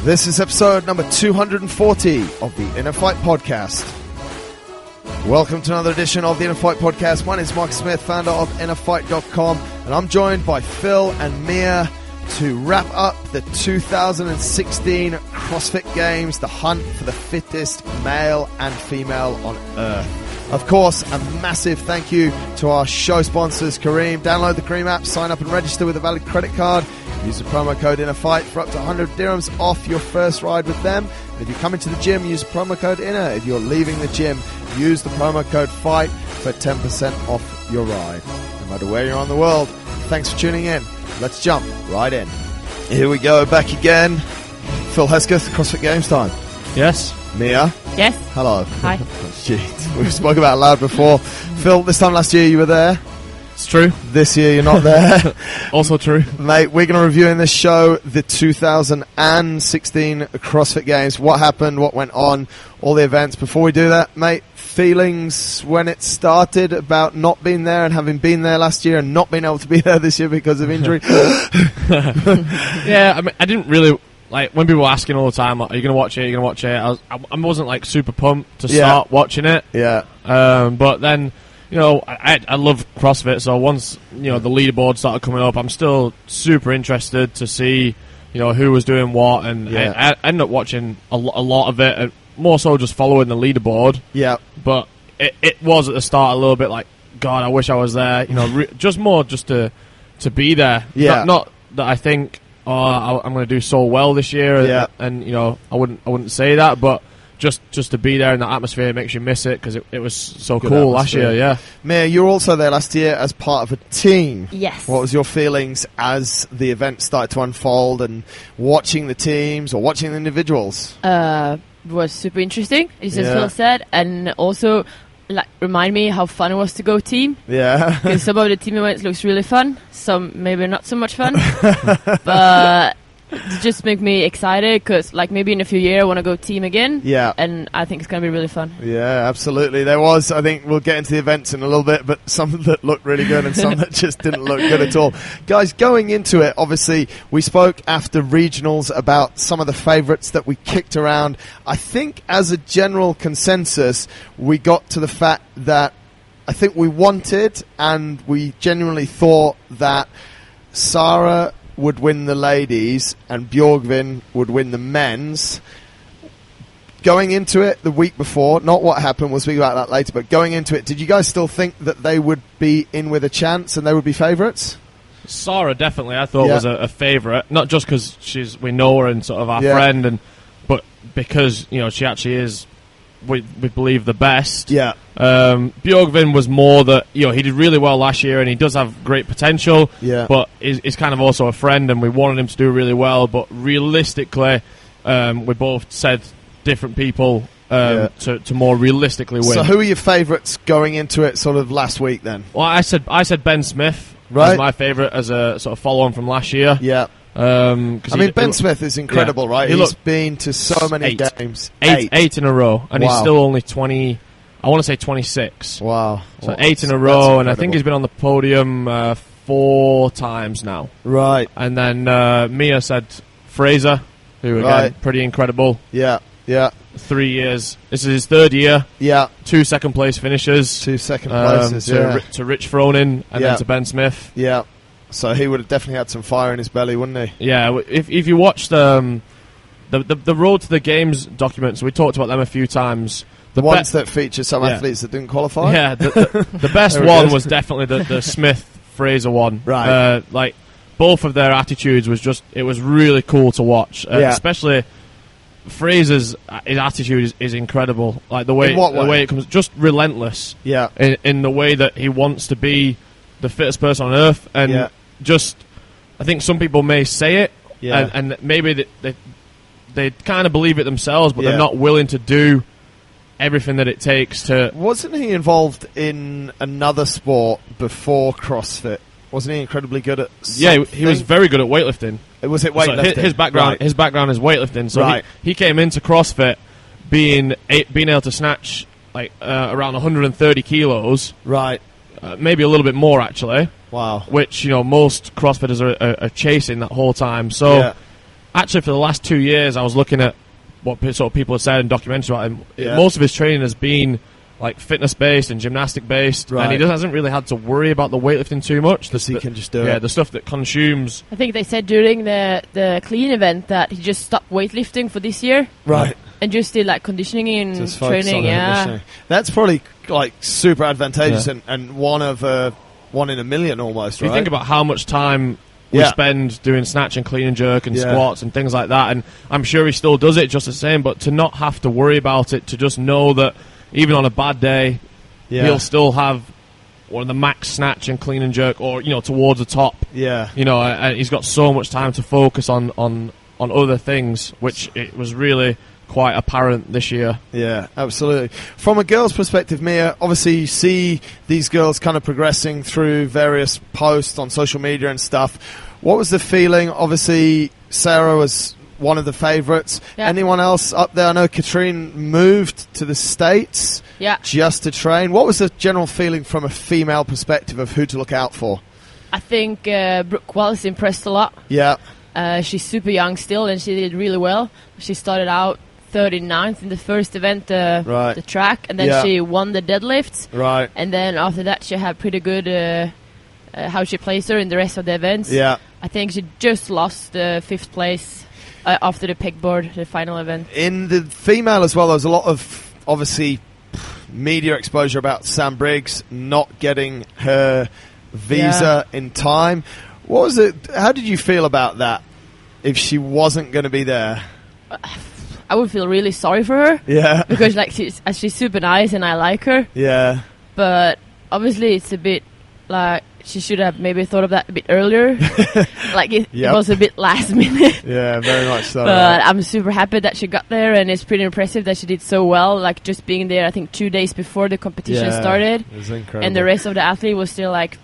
This is episode number 240 of the InnerFight Podcast. Welcome to another edition of the InnerFight Podcast. My name is Mark Smith, founder of InnerFight.com, and I'm joined by Phil and Mia to wrap up the 2016 CrossFit Games, the hunt for the fittest male and female on Earth. Of course, a massive thank you to our show sponsors, Kareem. Download the Kareem app, sign up and register with a valid credit card. Use the promo code InnerFight for up to 100 dirhams off your first ride with them. If you come into the gym, use the promo code Inner. If you're leaving the gym, use the promo code FIGHT for 10% off your ride. No matter where you're on the world, thanks for tuning in. Let's jump right in. Here we go, back again. Phil Hesketh, CrossFit Games time. Yes. Mia. Yes. Hello. Hi. Jeez, we've spoken about it loud before. Phil, this time last year you were there. It's true. This year you're not there. Also true. Mate, we're going to review in this show the 2016 CrossFit Games. What happened, what went on, all the events. Before we do that, mate, feelings when it started about not being there and having been there last year and not being able to be there this year because of injury? Yeah, I mean, I didn't really... Like, when people were asking all the time, like, are you going to watch it, are you going to watch it? I wasn't, like, super pumped to start watching it. Yeah. But then... You know, I love CrossFit, so once, you know, the leaderboard started coming up, I'm still super interested to see, you know, who was doing what, and I ended up watching a lot of it, more so just following the leaderboard. Yeah. But it was at the start a little bit like, God, I wish I was there, you know, just to be there. Yeah. Not that I think, I'm going to do so well this year, and, you know, I wouldn't say that, but... Just to be there in that atmosphere makes you miss it because it was so good cool atmosphere. last year, yeah. Mia, you were also there last year as part of a team. Yes. What was your feelings as the event started to unfold and watching the teams or watching the individuals? Was super interesting, as Phil said, and also like remind me how fun it was to go team. Yeah. Because some of the team events looks really fun, some maybe not so much fun, but... It just make me excited because, like, maybe in a few years I want to go team again. Yeah. And I think it's going to be really fun. Yeah, absolutely. There was, I think we'll get into the events in a little bit, but some that looked really good and some that just didn't look good at all. Guys, going into it, obviously, we spoke after regionals about some of the favourites that we kicked around. I think as a general consensus, we got to the fact that I think we wanted and we genuinely thought that Sarah would win the ladies and Björgvin would win the men's. Going into it the week before, not what happened, we'll speak about that later, but going into it, did you guys still think that they would be in with a chance and they would be favourites? Sarah definitely I thought was a favourite, not just because we know her and sort of our friend, but because, you know, she actually is, we believe, the best. Yeah. Björgvin was more that, you know, he did really well last year and he does have great potential, but he's kind of also a friend and we wanted him to do really well, but realistically, we both said different people to more realistically win. So who are your favourites going into it sort of last week then? Well, I said Ben Smith as my favourite as a sort of follow-on from last year. Yeah. I mean, Ben Smith is incredible, right? He's been to so many games. Eight in a row, and he's still only 20, I want to say 26. Wow. So 8 in a row, and I think he's been on the podium 4 times now. Right. And then Mia said Fraser, who, again, pretty incredible. Yeah, yeah. 3 years. This is his 3rd year. Yeah. 2 second-place finishes. 2 second places, to Rich Fronin, and then to Ben Smith. Yeah. So he would have definitely had some fire in his belly, wouldn't he? Yeah, if you watch the Road to the Games documents, we talked about them a few times. The ones that feature some athletes that didn't qualify? Yeah, the best one was definitely the Smith-Fraser one. Right. Like, both of their attitudes it was really cool to watch. Especially Fraser's his attitude is incredible. Like, the way it comes, just relentless. Yeah. In the way that he wants to be the fittest person on earth, and just, I think some people may say it, and maybe they kind of believe it themselves, but they're not willing to do everything that it takes to... Wasn't he involved in another sport before CrossFit? Wasn't he incredibly good at something? Yeah, he was very good at weightlifting. Was it weightlifting? So his background is weightlifting. So he came into CrossFit being able to snatch like around 130 kilos. Right. Maybe a little bit more, actually. Wow. Which, you know, most CrossFitters are chasing that whole time. So actually, for the last 2 years, I was looking at what sort of people have said in documentaries about him. Yeah. Most of his training has been like fitness-based and gymnastic-based, and he hasn't really had to worry about the weightlifting too much. Because he can just do it. Yeah, the stuff that consumes... I think they said during the clean event that he just stopped weightlifting for this year. Right. And just did like conditioning and just training, That's probably like super advantageous and one in a million almost, right? You think about how much time we spend doing snatch and clean and jerk and squats and things like that, and I'm sure he still does it just the same, but to not have to worry about it, to just know that even on a bad day, he'll still have one of the max snatch and clean and jerk, or towards the top. Yeah, and he's got so much time to focus on other things, which it was really quite apparent this year. Yeah, absolutely. From a girl's perspective, Mia, obviously you see these girls kind of progressing through various posts on social media and stuff. What was the feeling? Obviously, Sarah was one of the favourites. Yeah. Anyone else up there? I know Katrine moved to the States just to train. What was the general feeling from a female perspective of who to look out for? I think Brooke Wallace impressed a lot. Yeah. She's super young still, and she did really well. She started out 39th in the first event, the track, and then she won the deadlifts. Right. And then after that, she had pretty good how she placed her in the rest of the events. Yeah. I think she just lost 5th place after the pegboard, the final event. In the female as well, there was a lot of, obviously, media exposure about Sam Briggs not getting her visa in time. What was it? How did you feel about that? If she wasn't going to be there, I would feel really sorry for her. Yeah, because like she's super nice and I like her. Yeah, but obviously it's a bit like she should have maybe thought of that a bit earlier. Like it was a bit last minute. Yeah, very much so. But I'm super happy that she got there, and it's pretty impressive that she did so well. Like just being there, I think 2 days before the competition started. It was incredible. And the rest of the athlete was still like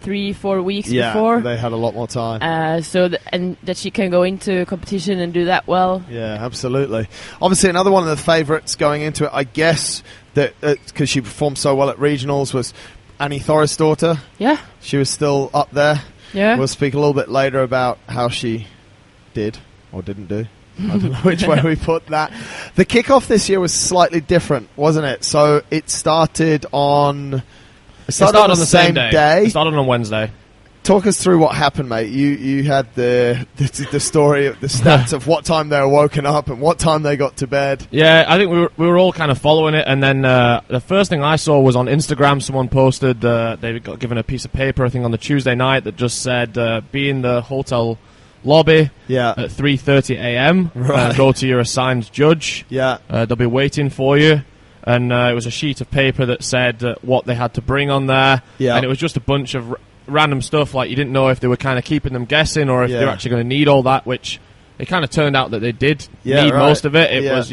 3-4 weeks before. Yeah, they had a lot more time. And that she can go into competition and do that well. Yeah, absolutely. Obviously, another one of the favourites going into it, I guess, that because she performed so well at regionals, was Annie Thorisdottir. Yeah. She was still up there. Yeah. We'll speak a little bit later about how she did or didn't do. I don't know which way we put that. The kickoff this year was slightly different, wasn't it? So it started on... It started on the same day. It started on Wednesday. Talk us through what happened, mate. You had the story of the stats of what time they were woken up and what time they got to bed. Yeah, I think we were all kind of following it, and then the first thing I saw was on Instagram. Someone posted they got given a piece of paper, I think, on the Tuesday night that just said be in the hotel lobby at 3:30 a.m. Go to your assigned judge. Yeah, they'll be waiting for you. And it was a sheet of paper that said what they had to bring on there. Yeah. And it was just a bunch of random stuff, like you didn't know if they were kind of keeping them guessing or if they were actually going to need all that, which it kind of turned out that they did need most of it. It was,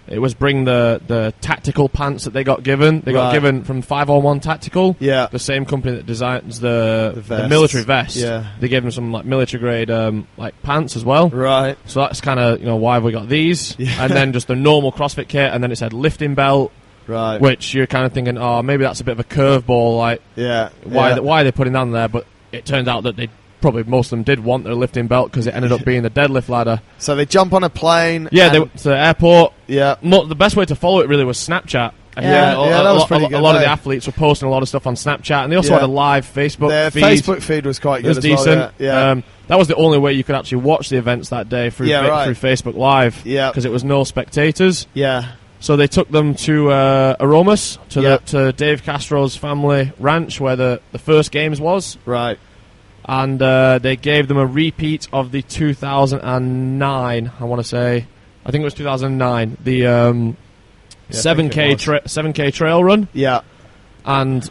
it was bring the tactical pants that they got given. They got given from 501 Tactical, the same company that designs the military vest. Yeah. They gave them some like military grade like pants as well. Right. So that's kind of why have we got these, and then just the normal CrossFit kit, and then it said lifting belt. Right. Which you're kind of thinking, oh, maybe that's a bit of a curveball. Like, why are they putting that on there? But it turned out that they probably most of them did want their lifting belt because it ended up being the deadlift ladder. So they jump on a plane. Yeah, they went to the airport. Yeah. The best way to follow it really was Snapchat. That was pretty good. A lot of the athletes were posting a lot of stuff on Snapchat, and they also had a live Facebook feed. Their Facebook feed was quite good. It was decent. Well, that was the only way you could actually watch the events that day through Facebook Live. Yeah. Because it was no spectators. Yeah. So they took them to Aromas, to Dave Castro's family ranch where the first games was. Right. And they gave them a repeat of the 2009, I want to say. I think it was 2009. The 7K trail run. Yeah. And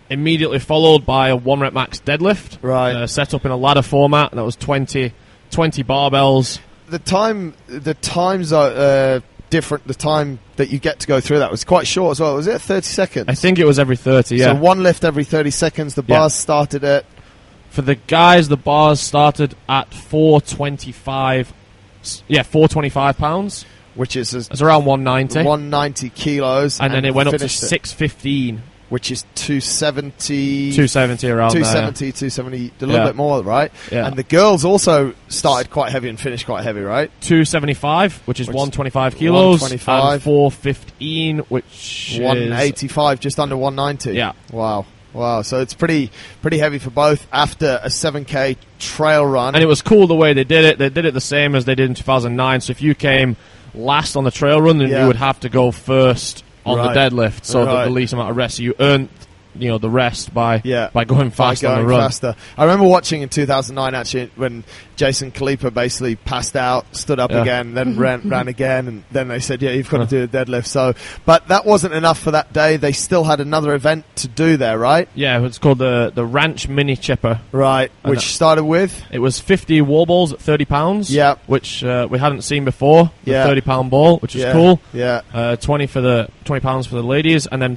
immediately followed by a 1 rep max deadlift. Right. Set up in a ladder format. And that was 20 barbells. The times are... different. The time that you get to go through that was quite short as well. Was it 30 seconds? I think it was every 30, So one lift every 30 seconds. The bars started at... For the guys, the bars started at 425. Yeah, 425 pounds. Which is... It's around 190. 190 kilos. And then it went up to 615. which is 270. 270 around 270, there. 270, a little bit more, right? Yeah. And the girls also started quite heavy and finished quite heavy, right? 275, which is 125 kilos. 125. And 415, which 185, just under 190. Yeah. Wow, so it's pretty heavy for both after a 7K trail run. And it was cool the way they did it. They did it the same as they did in 2009. So if you came last on the trail run, then you would have to go first on the deadlift, so the least amount of rest. So you earned the rest by going fast on the run. Faster. I remember watching in 2009 actually when Jason Kalipa basically passed out, stood up again, then ran again, and then they said, you've got to do a deadlift. So, but that wasn't enough for that day. They still had another event to do there, right? Yeah, it's called the Ranch Mini Chipper. Right, and which started with? It was 50 wall balls at 30 pounds. Yeah. Which we hadn't seen before. The 30-pound ball, which was cool. Yeah. 20 pounds for the ladies, and then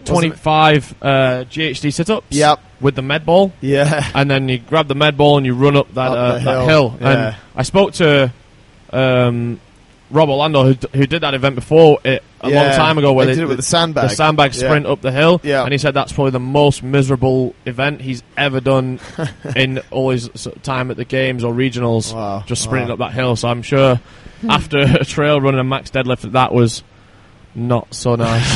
25 GHD sit-ups. Yep. With the med ball. Yeah. And then you grab the med ball and you run up that hill. Yeah. And I spoke to Rob Orlando, who did that event before a long time ago, where they did it with the sandbag. The sandbag sprint up the hill. Yeah. And he said that's probably the most miserable event he's ever done in all his time at the games or regionals. Wow. Just sprinting up that hill. So I'm sure after a trail run and a max deadlift, that was not so nice.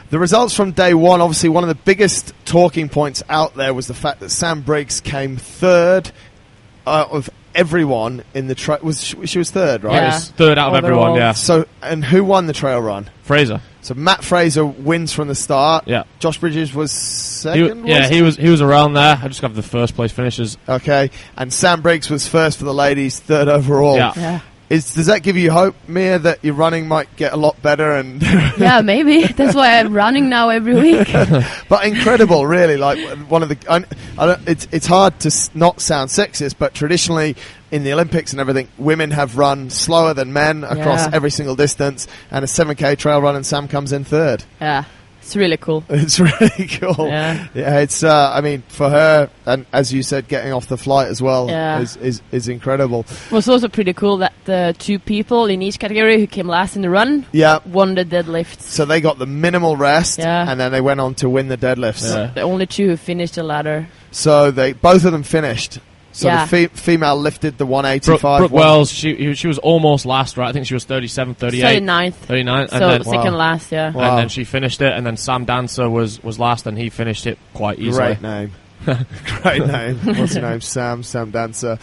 The results from day one, obviously one of the biggest talking points out there was the fact that Sam Briggs came third out of everyone in the trail. She was third, right? Yeah, was third out of everyone, yeah. So, and who won the trail run? Fraser. So Matt Fraser wins from the start. Yeah. Josh Bridges was second. He was around there. I just got the first place finishes. Okay, and Sam Briggs was first for the ladies, third overall. Yeah. Does that give you hope, Mia, that your running might get a lot better? And yeah, maybe. That's why I'm running now every week. But incredible, really. Like one of the, it's hard to not sound sexist, but traditionally in the Olympics and everything, women have run slower than men across every single distance, and a 7K trail run, and Sam comes in third. Yeah. It's really cool. It's really cool. Yeah, it's. I mean, for her, and as you said, getting off the flight as well is incredible. It was also pretty cool that the two people in each category who came last in the run won the deadlifts. So they got the minimal rest, and then they went on to win the deadlifts. Yeah. The only two who finished the ladder. So both of them finished. So the female lifted the 185. Brooke Wells, she was almost last, right? I think she was 37, 38. 39th. So then, second last, And then she finished it, and then Sam Dancer was last, and he finished it quite easily. Great name. Great name. What's her name? Sam Dancer.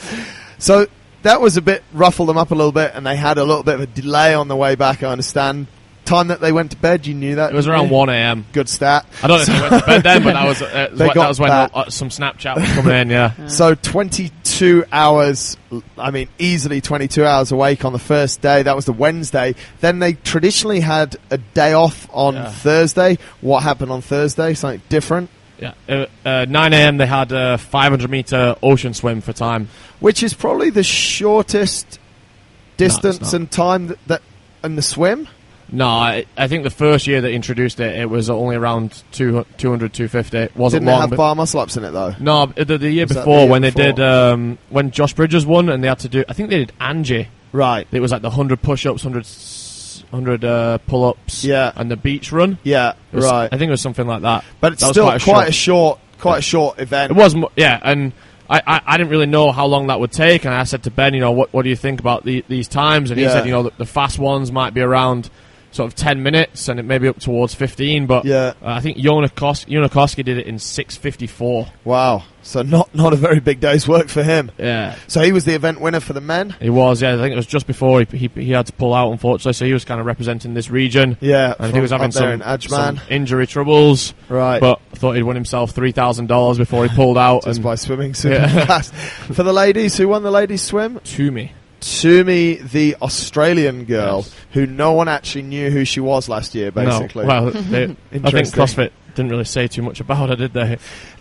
So that was a bit, ruffled them up a little bit, and they had a little bit of a delay on the way back, I understand. Time that they went to bed, you knew that? It was around 1 a.m. Good stat. I don't know if they went to bed then, but that was when some Snapchat was coming in, yeah. So 22 hours, I mean, easily 22 hours awake on the first day. That was the Wednesday. Then they traditionally had a day off on Thursday. What happened on Thursday? Something different? Yeah. 9 a.m. they had a 500-meter ocean swim for time. Which is probably the shortest distance and time that in the swim? No, I think the first year they introduced it, it was only around 200, 250. It wasn't Didn't long. Didn't it have bar muscle ups in it, though? No, the year before, when they did, when Josh Bridges won, and they had to do, I think they did Angie. Right. It was like the 100 push-ups, 100 pull-ups, and the beach run. Yeah, right. I think it was something like that. But it's still quite a short event. It was, and I didn't really know how long that would take, and I said to Ben, what do you think about these times? And he said, the fast ones might be around sort of 10 minutes, and it may be up towards 15, but I think Jonakoski did it in 6:54. Wow. So not a very big day's work for him. Yeah. So he was the event winner for the men? He was, yeah. I think it was just before he had to pull out, unfortunately, so he was kind of representing this region. Yeah. And he was having some injury troubles. Right. But I thought he'd win himself $3,000 before he pulled out. Just by swimming super fast. For the ladies, who won the ladies' swim? Toomey, the Australian girl, who no one actually knew who she was last year, basically. No. Well, I think CrossFit didn't really say too much about her, did they?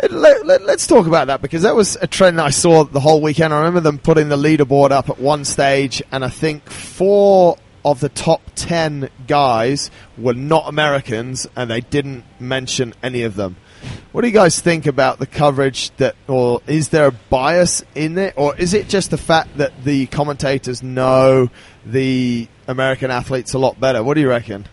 Let's talk about that, because that was a trend that I saw the whole weekend. I remember them putting the leaderboard up at one stage, and I think 4 of the top 10 guys were not Americans, and they didn't mention any of them. What do you guys think about the coverage or is there a bias in it, or is it just the fact that the commentators know the American athletes a lot better? What do you reckon?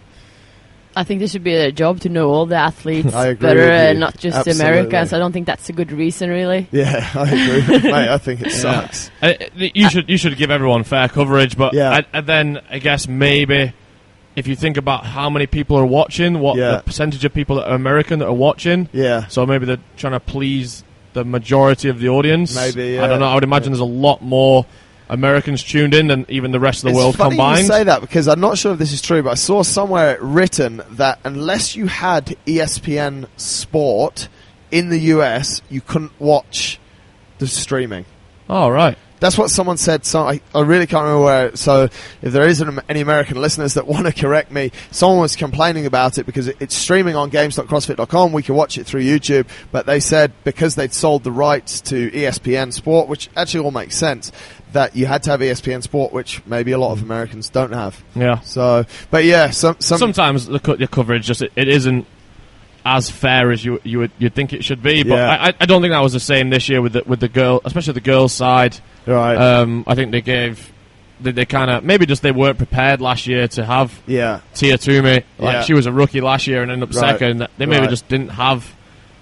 I think this should be a job to know all the athletes better, and not just Americans. I don't think that's a good reason, really. Yeah, I agree. Mate, I think it sucks. You should give everyone fair coverage, but then I guess maybe if you think about how many people are watching, what the percentage of people that are American that are watching. Yeah. So maybe they're trying to please the majority of the audience. Maybe, yeah. I don't know. I would imagine there's a lot more Americans tuned in than even the rest of the world combined. It's funny you say that, because I'm not sure if this is true, but I saw somewhere written that unless you had ESPN Sport in the US, you couldn't watch the streaming. Oh, right. That's what someone said. So I really can't remember where. So if there isn't any American listeners that want to correct me, someone was complaining about it because it's streaming on games.crossfit.com. We can watch it through YouTube. But they said because they'd sold the rights to ESPN Sport, which actually all makes sense, that you had to have ESPN Sport, which maybe a lot of Americans don't have. Yeah. So, but yeah, sometimes the coverage just it isn't as fair as you'd think it should be. But I don't think that was the same this year with the girl, especially the girls' side. Right. I think they kind of maybe just they weren't prepared last year to have Tia Toomey. She was a rookie last year and ended up second. They maybe just didn't have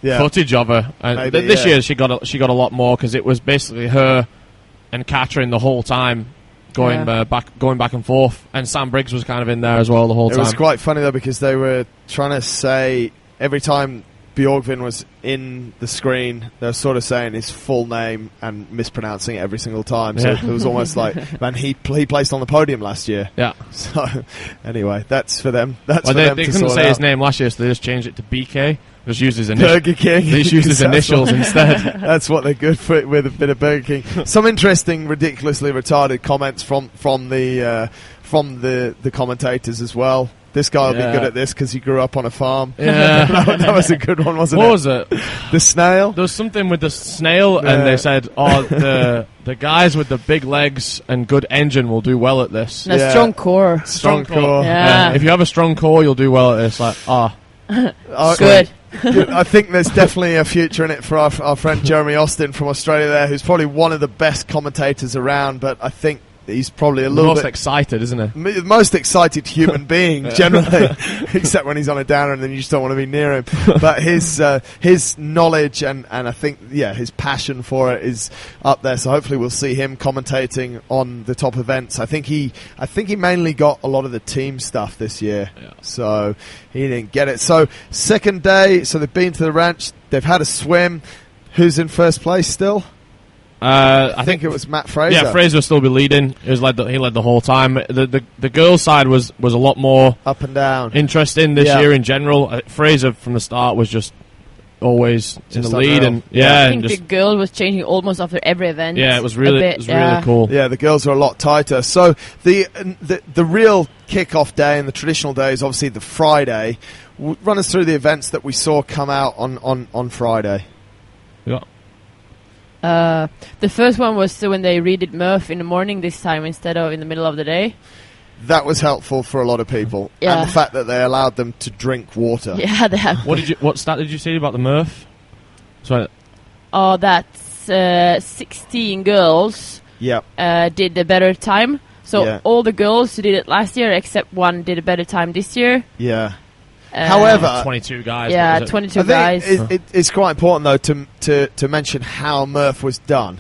footage of her. And this year she got a lot more because it was basically her and Katrin the whole time going back and forth, and Sam Briggs was kind of in there as well the whole time. It was quite funny though because they were trying to say every time Bjorgvin was in the screen, they were sort of saying his full name and mispronouncing it every single time. So it was almost like, man, he placed on the podium last year. Yeah. So anyway, that's for them. They couldn't say his name last year, so they just changed it to BK. Just used his initials. Burger King. They just used his initials instead. That's what they're good for, with a bit of Burger King. Some interesting, ridiculously retarded comments from the commentators as well. This guy will be good at this because he grew up on a farm. Yeah. that was a good one, wasn't it? What was it? The snail? There was something with the snail, and they said, the guys with the big legs and good engine will do well at this. A strong core. Strong core. Yeah. If you have a strong core, you'll do well at this. Good. I think there's definitely a future in it for our friend Jeremy Austin from Australia there, who's probably one of the best commentators around, but I think he's probably a little bit excited, isn't he? The most excited human being generally, except when he's on a downer, and then you just don't want to be near him. But his knowledge and I think his passion for it is up there. So hopefully we'll see him commentating on the top events. I think he mainly got a lot of the team stuff this year, so he didn't get it. So second day, so they've been to the ranch, they've had a swim. Who's in first place still? I think it was Matt Fraser. Yeah, Fraser will still be leading. He led the whole time. The girls' side was a lot more up and down, interesting this year in general. Fraser from the start was just always in the lead, and I think the girl was changing almost after every event. Yeah, it was really cool. Yeah, the girls are a lot tighter. So the real kick-off day and the traditional day is obviously the Friday. Run us through the events that we saw come out on Friday. Yeah. The first one was when they redid Murph in the morning this time instead of in the middle of the day. That was helpful for a lot of people, and the fact that they allowed them to drink water. Yeah, they have. What stat did you say about the Murph? Sorry. Oh, that's 16 girls. Did a better time. So all the girls who did it last year, except one, did a better time this year. Yeah. However, 22 guys. Yeah, 22 guys. It's quite important though to mention how Murph was done,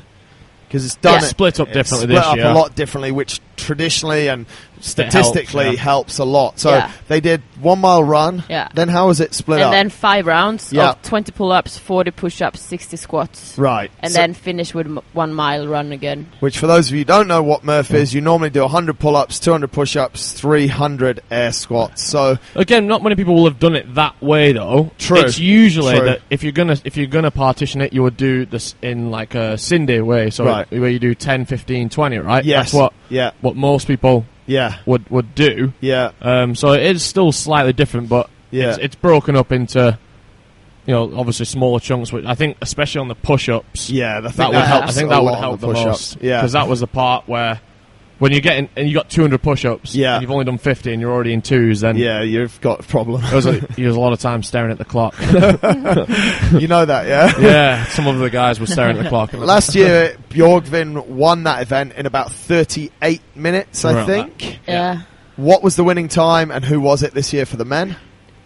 because it's done split up differently this year. Split up a lot differently, which traditionally and statistically helps a lot. So they did 1 mile run. Yeah. Then how was it split up? And then 5 rounds of 20 pull-ups, 40 push-ups, 60 squats. Right. And then finish with 1 mile run again. Which, for those of you who don't know what Murph is, you normally do 100 pull-ups, 200 push-ups, 300 air squats. So again, not many people will have done it that way though. True. It's usually that if you're gonna partition it, you would do this in like a Cindy way. So where you do 10, 15, 20, right? Yes. That's what most people would do. Yeah. So it is still slightly different, but it's broken up into obviously smaller chunks. Which I think, especially on the push-ups, that would help. I think that would help the most. Yeah, because that was the part where when you get in and you got 200 push-ups, and you've only done 50 and you're already in 2s, then you've got a problem. It was a lot of time staring at the clock. You know that, yeah? Yeah, some of the guys were staring at the clock. Last year, Bjorgvin won that event in about 38 minutes, I think. Yeah. What was the winning time, and who was it this year for the men?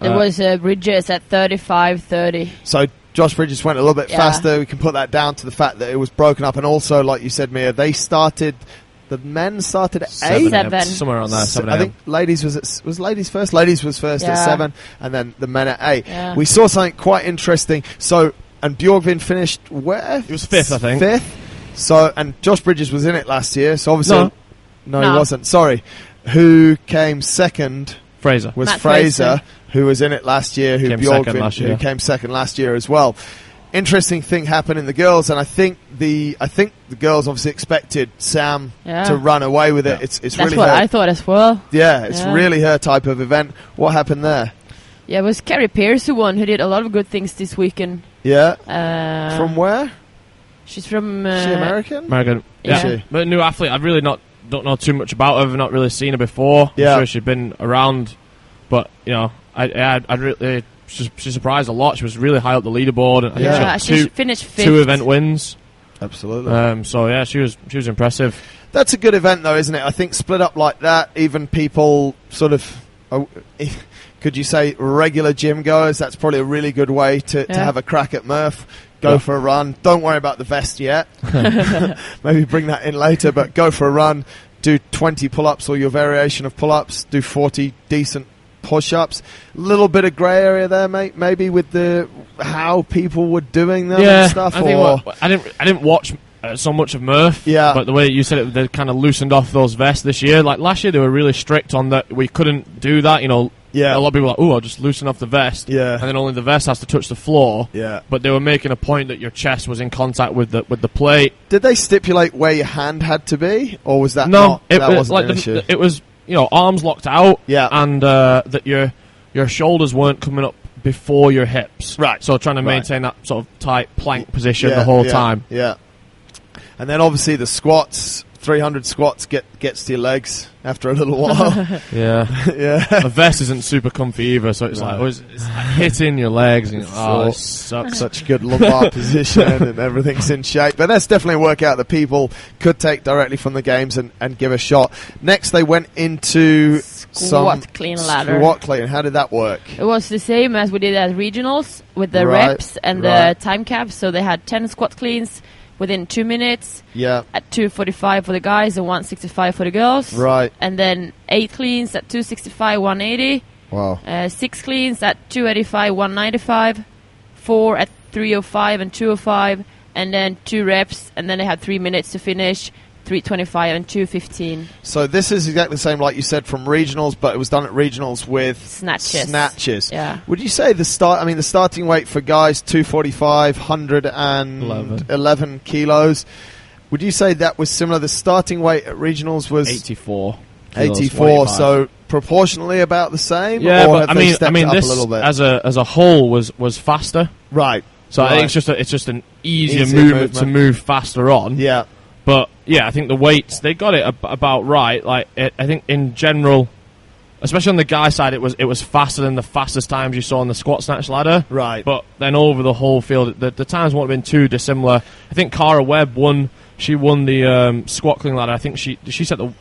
There was Bridges at 35:30. So Josh Bridges went a little bit faster. We can put that down to the fact that it was broken up. And also, like you said, Mia, the men started at 8? 7. Somewhere on there, 7 I think ladies was ladies first? Ladies was first at 7, and then the men at 8. Yeah. We saw something quite interesting. So, and Bjorgvin finished where? He was 5th, I think. 5th. So, and Josh Bridges was in it last year, so obviously... No, he wasn't. Sorry. Who came second? Fraser. Was Matt Fraser, who was in it last year, who came second last year as well. Interesting thing happened in the girls, and I think the girls obviously expected Sam to run away with it. Yeah. It's That's really what I thought as well. Yeah, it's really her type of event. What happened there? Yeah, it was Carrie Pierce who won, who did a lot of good things this weekend. Yeah. From where? She's from... Is she American? American. Yeah. Is she? But a new athlete. I've really don't know too much about her. I've not really seen her before. Yeah. I'm sure she'd been around, but she surprised a lot. She was really high up the leaderboard. And I think she finished 5th. 2 event wins. Absolutely. So yeah, she was impressive. That's a good event, though, isn't it? I think split up like that, even people sort of, could you say, regular gym goers, that's probably a really good way to have a crack at Murph. Go for a run. Don't worry about the vest yet. Maybe bring that in later, but go for a run. Do 20 pull-ups or your variation of pull-ups. Do 40 decent push-ups. A little bit of grey area there, mate. Maybe with how people were doing them and stuff. I didn't watch so much of Murph. Yeah. But the way you said it, they kind of loosened off those vests this year. Like last year, they were really strict on that. We couldn't do that. Yeah. A lot of people are like, oh, I'll just loosen off the vest. Yeah. And then only the vest has to touch the floor. Yeah. But they were making a point that your chest was in contact with the plate. Did they stipulate where your hand had to be, or was that not? No, that wasn't an issue. It was arms locked out. Yeah. And that your shoulders weren't coming up before your hips. Right. So trying to maintain that sort of tight plank position the whole time. Yeah. And then obviously the squats. 300 squats gets to your legs after a little while. Yeah. The vest isn't super comfy either, so it's it's hitting your legs. And it sucks. Such a good lumbar position and everything's in shape. But that's definitely a workout that people could take directly from the games and give a shot. Next, they went into squat clean ladder. Squat clean. How did that work? It was the same as we did at regionals with the reps and the time caps. So they had 10 squat cleans within 2 minutes. Yeah. At 2:45 for the guys and 1:65 for the girls. Right. And then 8 cleans at 2:65, 180. Wow. 6 cleans at 2:85, 195. 4 at 3:05 and 2:05. And then 2 reps. And then they had 3 minutes to finish. 3:25 and 2:15. So this is exactly the same like you said from regionals, but it was done at regionals with snatches. Yeah. Would you say the starting weight for guys 245, 111 kilos? Would you say that was similar? The starting weight at regionals was 84. 84. So proportionally about the same. Yeah, or but I mean, this a little bit? as a whole was faster. Right. So I think it's just an easier movement to move faster on. Yeah. But yeah, I think the weights, they got it about right. Like I think in general, especially on the guy side, it was faster than the fastest times you saw on the squat snatch ladder. Right. But then over the whole field, the times won't have been too dissimilar. I think Cara Webb won. She won the squat clean ladder. I think she set the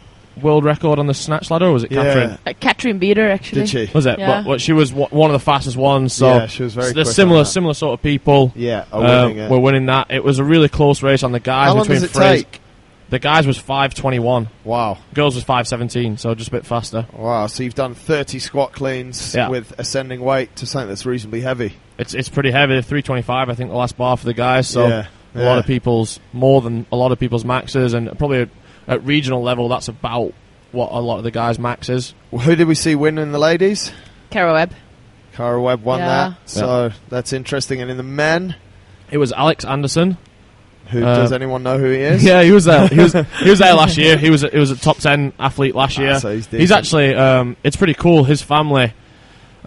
world record on the snatch ladder, or was it Catherine? Catherine beat her, actually. Did she? Was it? Yeah. But she was one of the fastest ones. So she was very quick. Similar sort of people. Yeah, were winning that. It was a really close race on the guys. How long does it take? The guys was 5:21. Wow. Girls was 5:17, so just a bit faster. Wow. So you've done 30 squat cleans with ascending weight to something that's reasonably heavy. It's pretty heavy. 325, I think, the last bar for the guys. So more than a lot of people's maxes, and probably at regional level, that's about what a lot of the guys' maxes. Well, who did we see win in the ladies? Cara Webb. Cara Webb won that. So that's interesting. And in the men, it was Alex Anderson. Who does anyone know who he is? Yeah, he was there. He was there last year. He was a top 10 athlete last year. So he's actually it's pretty cool. His family.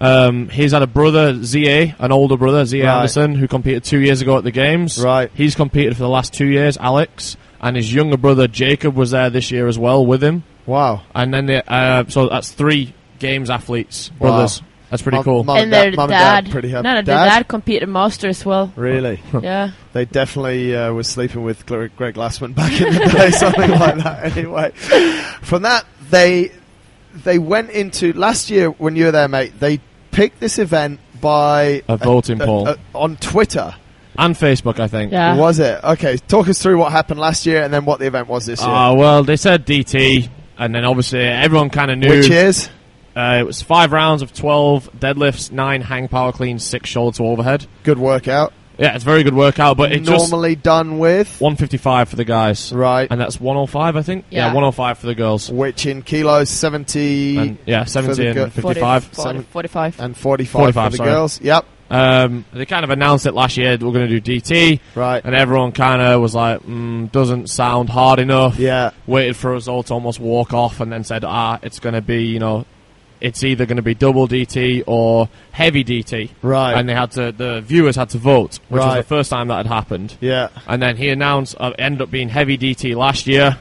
He's had a brother, Z.A., an older brother, Z.A. Anderson, who competed 2 years ago at the games. Right. He's competed for the last 2 years, Alex, and his younger brother Jacob was there this year as well with him. Wow. And then so that's 3 games athletes, brothers. Wow. That's pretty cool. And their dad. Pretty happy. No, their dad competed master as well. Really? Yeah. They definitely were sleeping with Greg Glassman back in the day, something like that. Anyway, from that they went into last year when you were there, mate. They picked this event by a voting poll on Twitter. And Facebook, I think. Yeah. Was it? Okay, talk us through what happened last year and then what the event was this year. Well, they said DT, and then obviously everyone kind of knew. Which is? It was 5 rounds of 12 deadlifts, 9 hang power cleans, 6 shoulder to overhead. Good workout. Yeah, it's a very good workout, but it's normally done with 155 for the guys, right? And that's 105, I think. Yeah, 105 for the girls. Which in kilos, 70. And, 70 and 55, 45, and 45 for the girls. Yep. They kind of announced it last year that we're going to do DT, right? And everyone kind of was like, doesn't sound hard enough. Yeah. Waited for us all to almost walk off, and then said, it's going to be, it's either going to be double DT or heavy DT. Right. And the viewers had to vote, which was the first time that had happened. Yeah. And then he announced it ended up being heavy DT last year.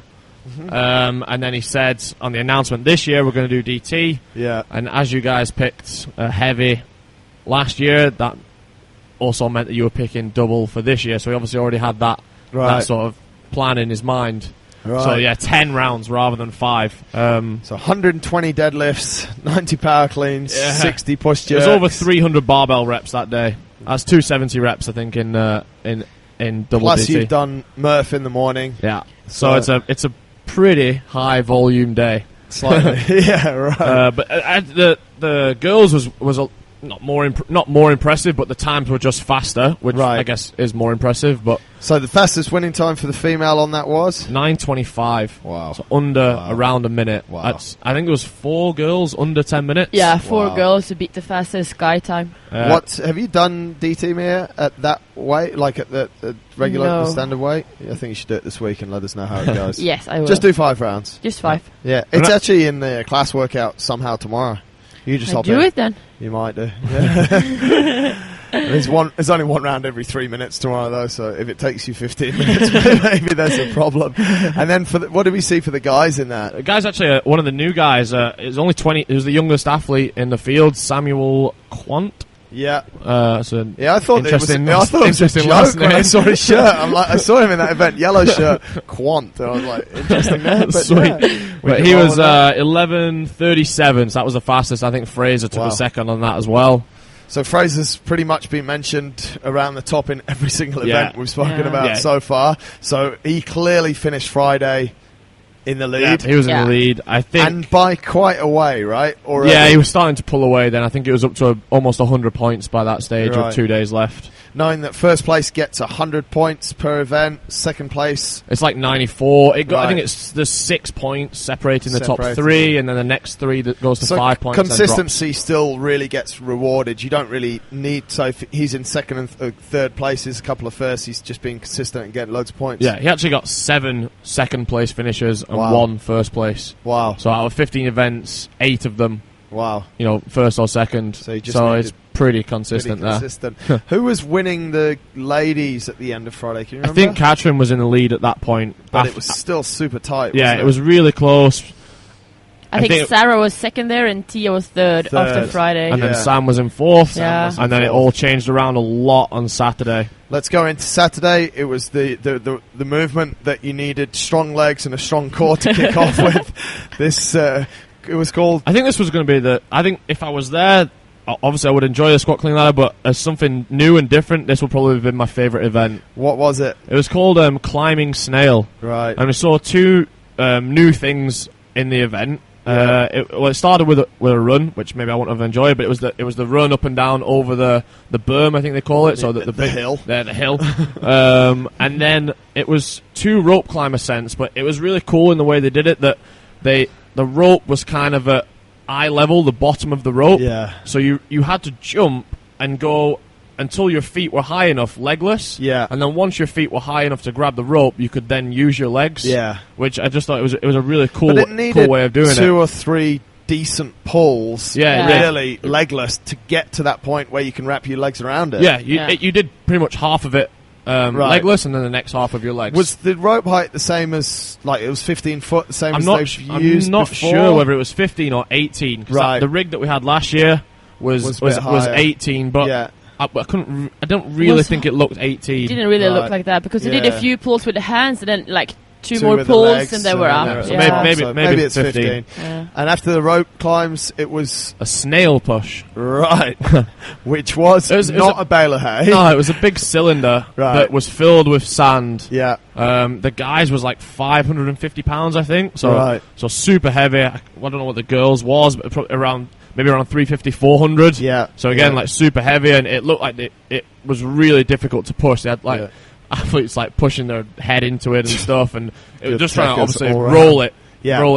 Mm-hmm. And then he said on the announcement this year we're going to do DT. Yeah. And as you guys picked heavy last year, that also meant that you were picking double for this year. So he obviously already had that sort of plan in his mind. Right. So 10 rounds rather than 5. So 120 deadlifts, 90 power cleans, 60 push jerks. It was over 300 barbell reps that day. That's 270 reps, I think, in double Plus DT. You've done Murph in the morning. Yeah. So it's a pretty high volume day. Slightly. Yeah. Right. But the girls was not more impressive, but the times were just faster, which I guess is more impressive. But so the fastest winning time for the female on that was 9:25. Wow! So around a minute. Wow! I think it was 4 girls under 10 minutes. Yeah, 4 girls to beat the fastest sky time. What have you done, DT Mia, at that weight, like at the regular standard weight? I think you should do it this week and let us know how it goes. Yes, I will. Just do 5 rounds. Just 5. Yeah, it's actually in the class workout somehow tomorrow. You just hop in. Do it then. You might do. Yeah. There's only 1 round every 3 minutes tomorrow, though. So if it takes you 15 minutes, maybe there's a problem. And then what do we see for the guys in that? The guy's actually one of the new guys. Is only 20. He was the youngest athlete in the field, Samuel Quant. Yeah. I thought it was interesting a joke when I saw his shirt. I saw him in that event, yellow shirt, Quant. And I was like, interesting there. But sweet. But he was 11:37, so that was the fastest. I think Fraser took a second on that as well. So Fraser's pretty much been mentioned around the top in every single event we've spoken about so far. So he clearly finished Friday in the lead. Yeah, he was in the lead, I think. And by quite a way, right? Yeah, he was starting to pull away then. I think it was up to almost 100 points by that stage with 2 days left. Knowing that first place gets 100 points per event, second place... It's like 94. I think there's 6 points separating the top 3, and then the next 3 that goes to 5 points. Consistency still really gets rewarded. You don't really need... So if he's in second and third places, a couple of firsts, he's just being consistent and getting loads of points. Yeah, he actually got 7 second place finishes and 1 first place. Wow. So out of 15 events, 8 of them, first or second. So it's pretty consistent there. Who was winning the ladies at the end of Friday? Can you remember? I think Katrin was in the lead at that point. But it was still super tight, wasn't it? It was really close. I think Sarah was second there and Tia was third after Friday. And then Sam was in 4th. And then it all changed around a lot on Saturday. Let's go into Saturday. It was the movement that you needed, strong legs and a strong core to kick off with. This, it was called... I think this was going to be I think if I was there... Obviously, I would enjoy the squat clean ladder, but as something new and different, this will probably have been my favourite event. What was it? It was called Climbing Snail. Right. And we saw 2 new things in the event. It started with a run, which maybe I wouldn't have enjoyed, but it was the run up and down over the berm, I think they call it. So the hill. The hill. And then it was 2 rope climb ascents, but it was really cool in the way they did it. That the rope was kind of at eye level, the bottom of the rope. Yeah. So you had to jump and go until your feet were high enough, legless. Yeah. And then once your feet were high enough to grab the rope, you could then use your legs. Yeah. Which I just thought it was a really cool way of doing it. 2 or 3 decent pulls. Really legless to get to that point where you can wrap your legs around it. Yeah. You did pretty much half of it. Legless, and then the next half of your legs. Was the rope height the same as, it was 15 foot, the same as they've used I'm not before? sure whether it was 15 or 18. Right. The rig that we had last year was 18, but I don't really think it looked 18. It didn't really look like that, because they did a few pulls with the hands, and then, two more pulls and they were up. Yeah. So maybe it's 15. Yeah. And after the rope climbs, it was a snail push, right? Which was not a bale of hay. No, it was a big cylinder that was filled with sand. Yeah. The guys was like 550 pounds, I think. So super heavy. I don't know what the girls was, but probably around 350, 400. Yeah. So again, like super heavy, and it looked like it was really difficult to push. They had like athletes like pushing their head into it and stuff, and it was just trying to obviously roll it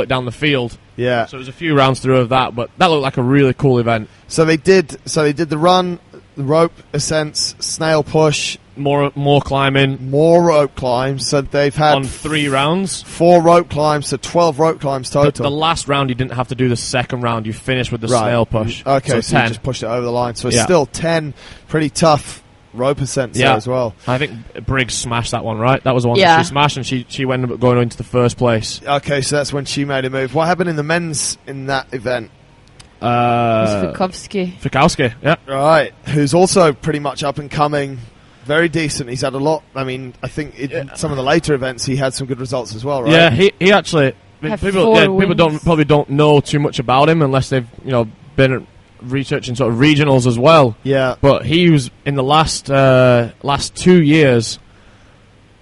down the field. Yeah. So it was a few rounds through of that, but that looked like a really cool event. So they did the run, the rope ascents, snail push, more climbing, more rope climbs. So they've had on 3 rounds, 4 rope climbs, so 12 rope climbs total. The last round you didn't have to do the second round. You finished with the snail push. Okay, so 10. You just pushed it over the line. So it's still 10 pretty tough rope ascents there as well. I think Briggs smashed that one, right? That was the one that she smashed, and she ended up going into the first place. Okay, so that's when she made a move. What happened in the men's in that event? Fikowski, yeah. Right, who's also pretty much up and coming, very decent. He's had a lot. I mean, I think in some of the later events he had some good results as well, right? Yeah, he actually... People don't know too much about him unless they've been researching sort of regionals as well. Yeah. But he was in the last 2 years,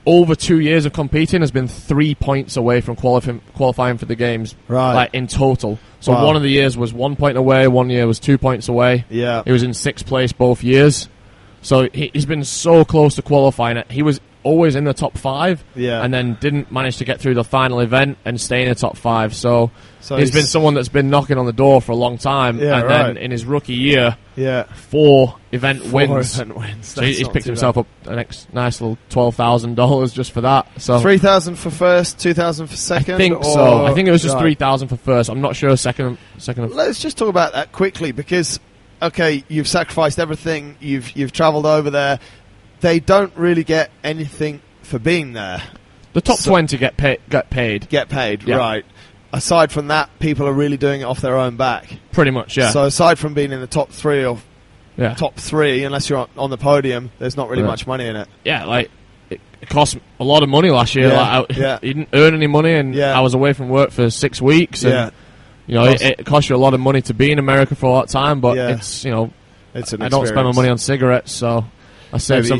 over 2 years of competing, has been 3 points away from qualifying for the games. Right. Like in total. So one of the years was 1 point away, 1 year was 2 points away. Yeah. He was in 6th place both years. So he's been so close to qualifying. He was always in the top 5, and then didn't manage to get through the final event and stay in the top 5. So he's been someone that's been knocking on the door for a long time, then in his rookie year, 4 event wins. So he's picked himself up a nice little $12,000 just for that. So $3,000 for first, $2,000 for second. I think so. I think it was just $3,000 for first. I'm not sure second. Let's just talk about that quickly because, okay, you've sacrificed everything. You've travelled over there. They don't really get anything for being there. The top 20 get paid. Get paid, right. Aside from that, people are really doing it off their own back. Pretty much, yeah. So aside from being in the top 3 or top 3, unless you're on the podium, there's not really much money in it. Yeah, like, it cost a lot of money last year. You didn't earn any money, and I was away from work for 6 weeks. And, it cost you a lot of money to be in America for all that time, but it's, it's I don't spend my money on cigarettes, so... I save some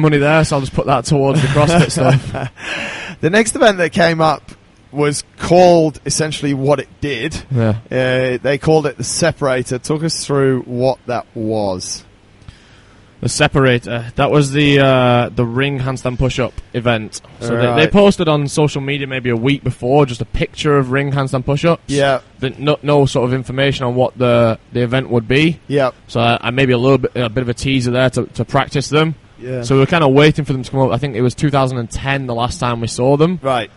money there, so I'll just put that towards the CrossFit stuff. The next event that came up was called essentially what it did. Yeah. They called it the Separator. Talk us through what that was. The Separator. That was the ring handstand push-up event. So they posted on social media maybe a week before just a picture of ring handstand push-ups. Yeah. No sort of information on what the event would be. Yeah. So I maybe a bit of a teaser there to practice them. Yeah. So we were kind of waiting for them to come up. I think it was 2010 the last time we saw them. Right.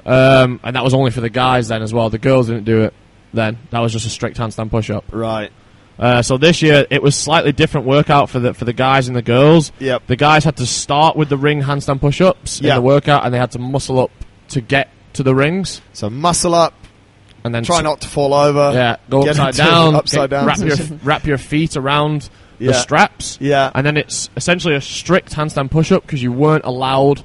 And that was only for the guys then as well. The girls didn't do it then. That was just a strict handstand push-up. Right. So this year it was slightly different workout for the guys and the girls. Yep. The guys had to start with the ring handstand push-ups in the workout, and they had to muscle up to get to the rings. So muscle up, and then try not to fall over. Yeah, go upside down. Down. Wrap your feet around the straps. Yeah, and then it's essentially a strict handstand push-up because you weren't allowed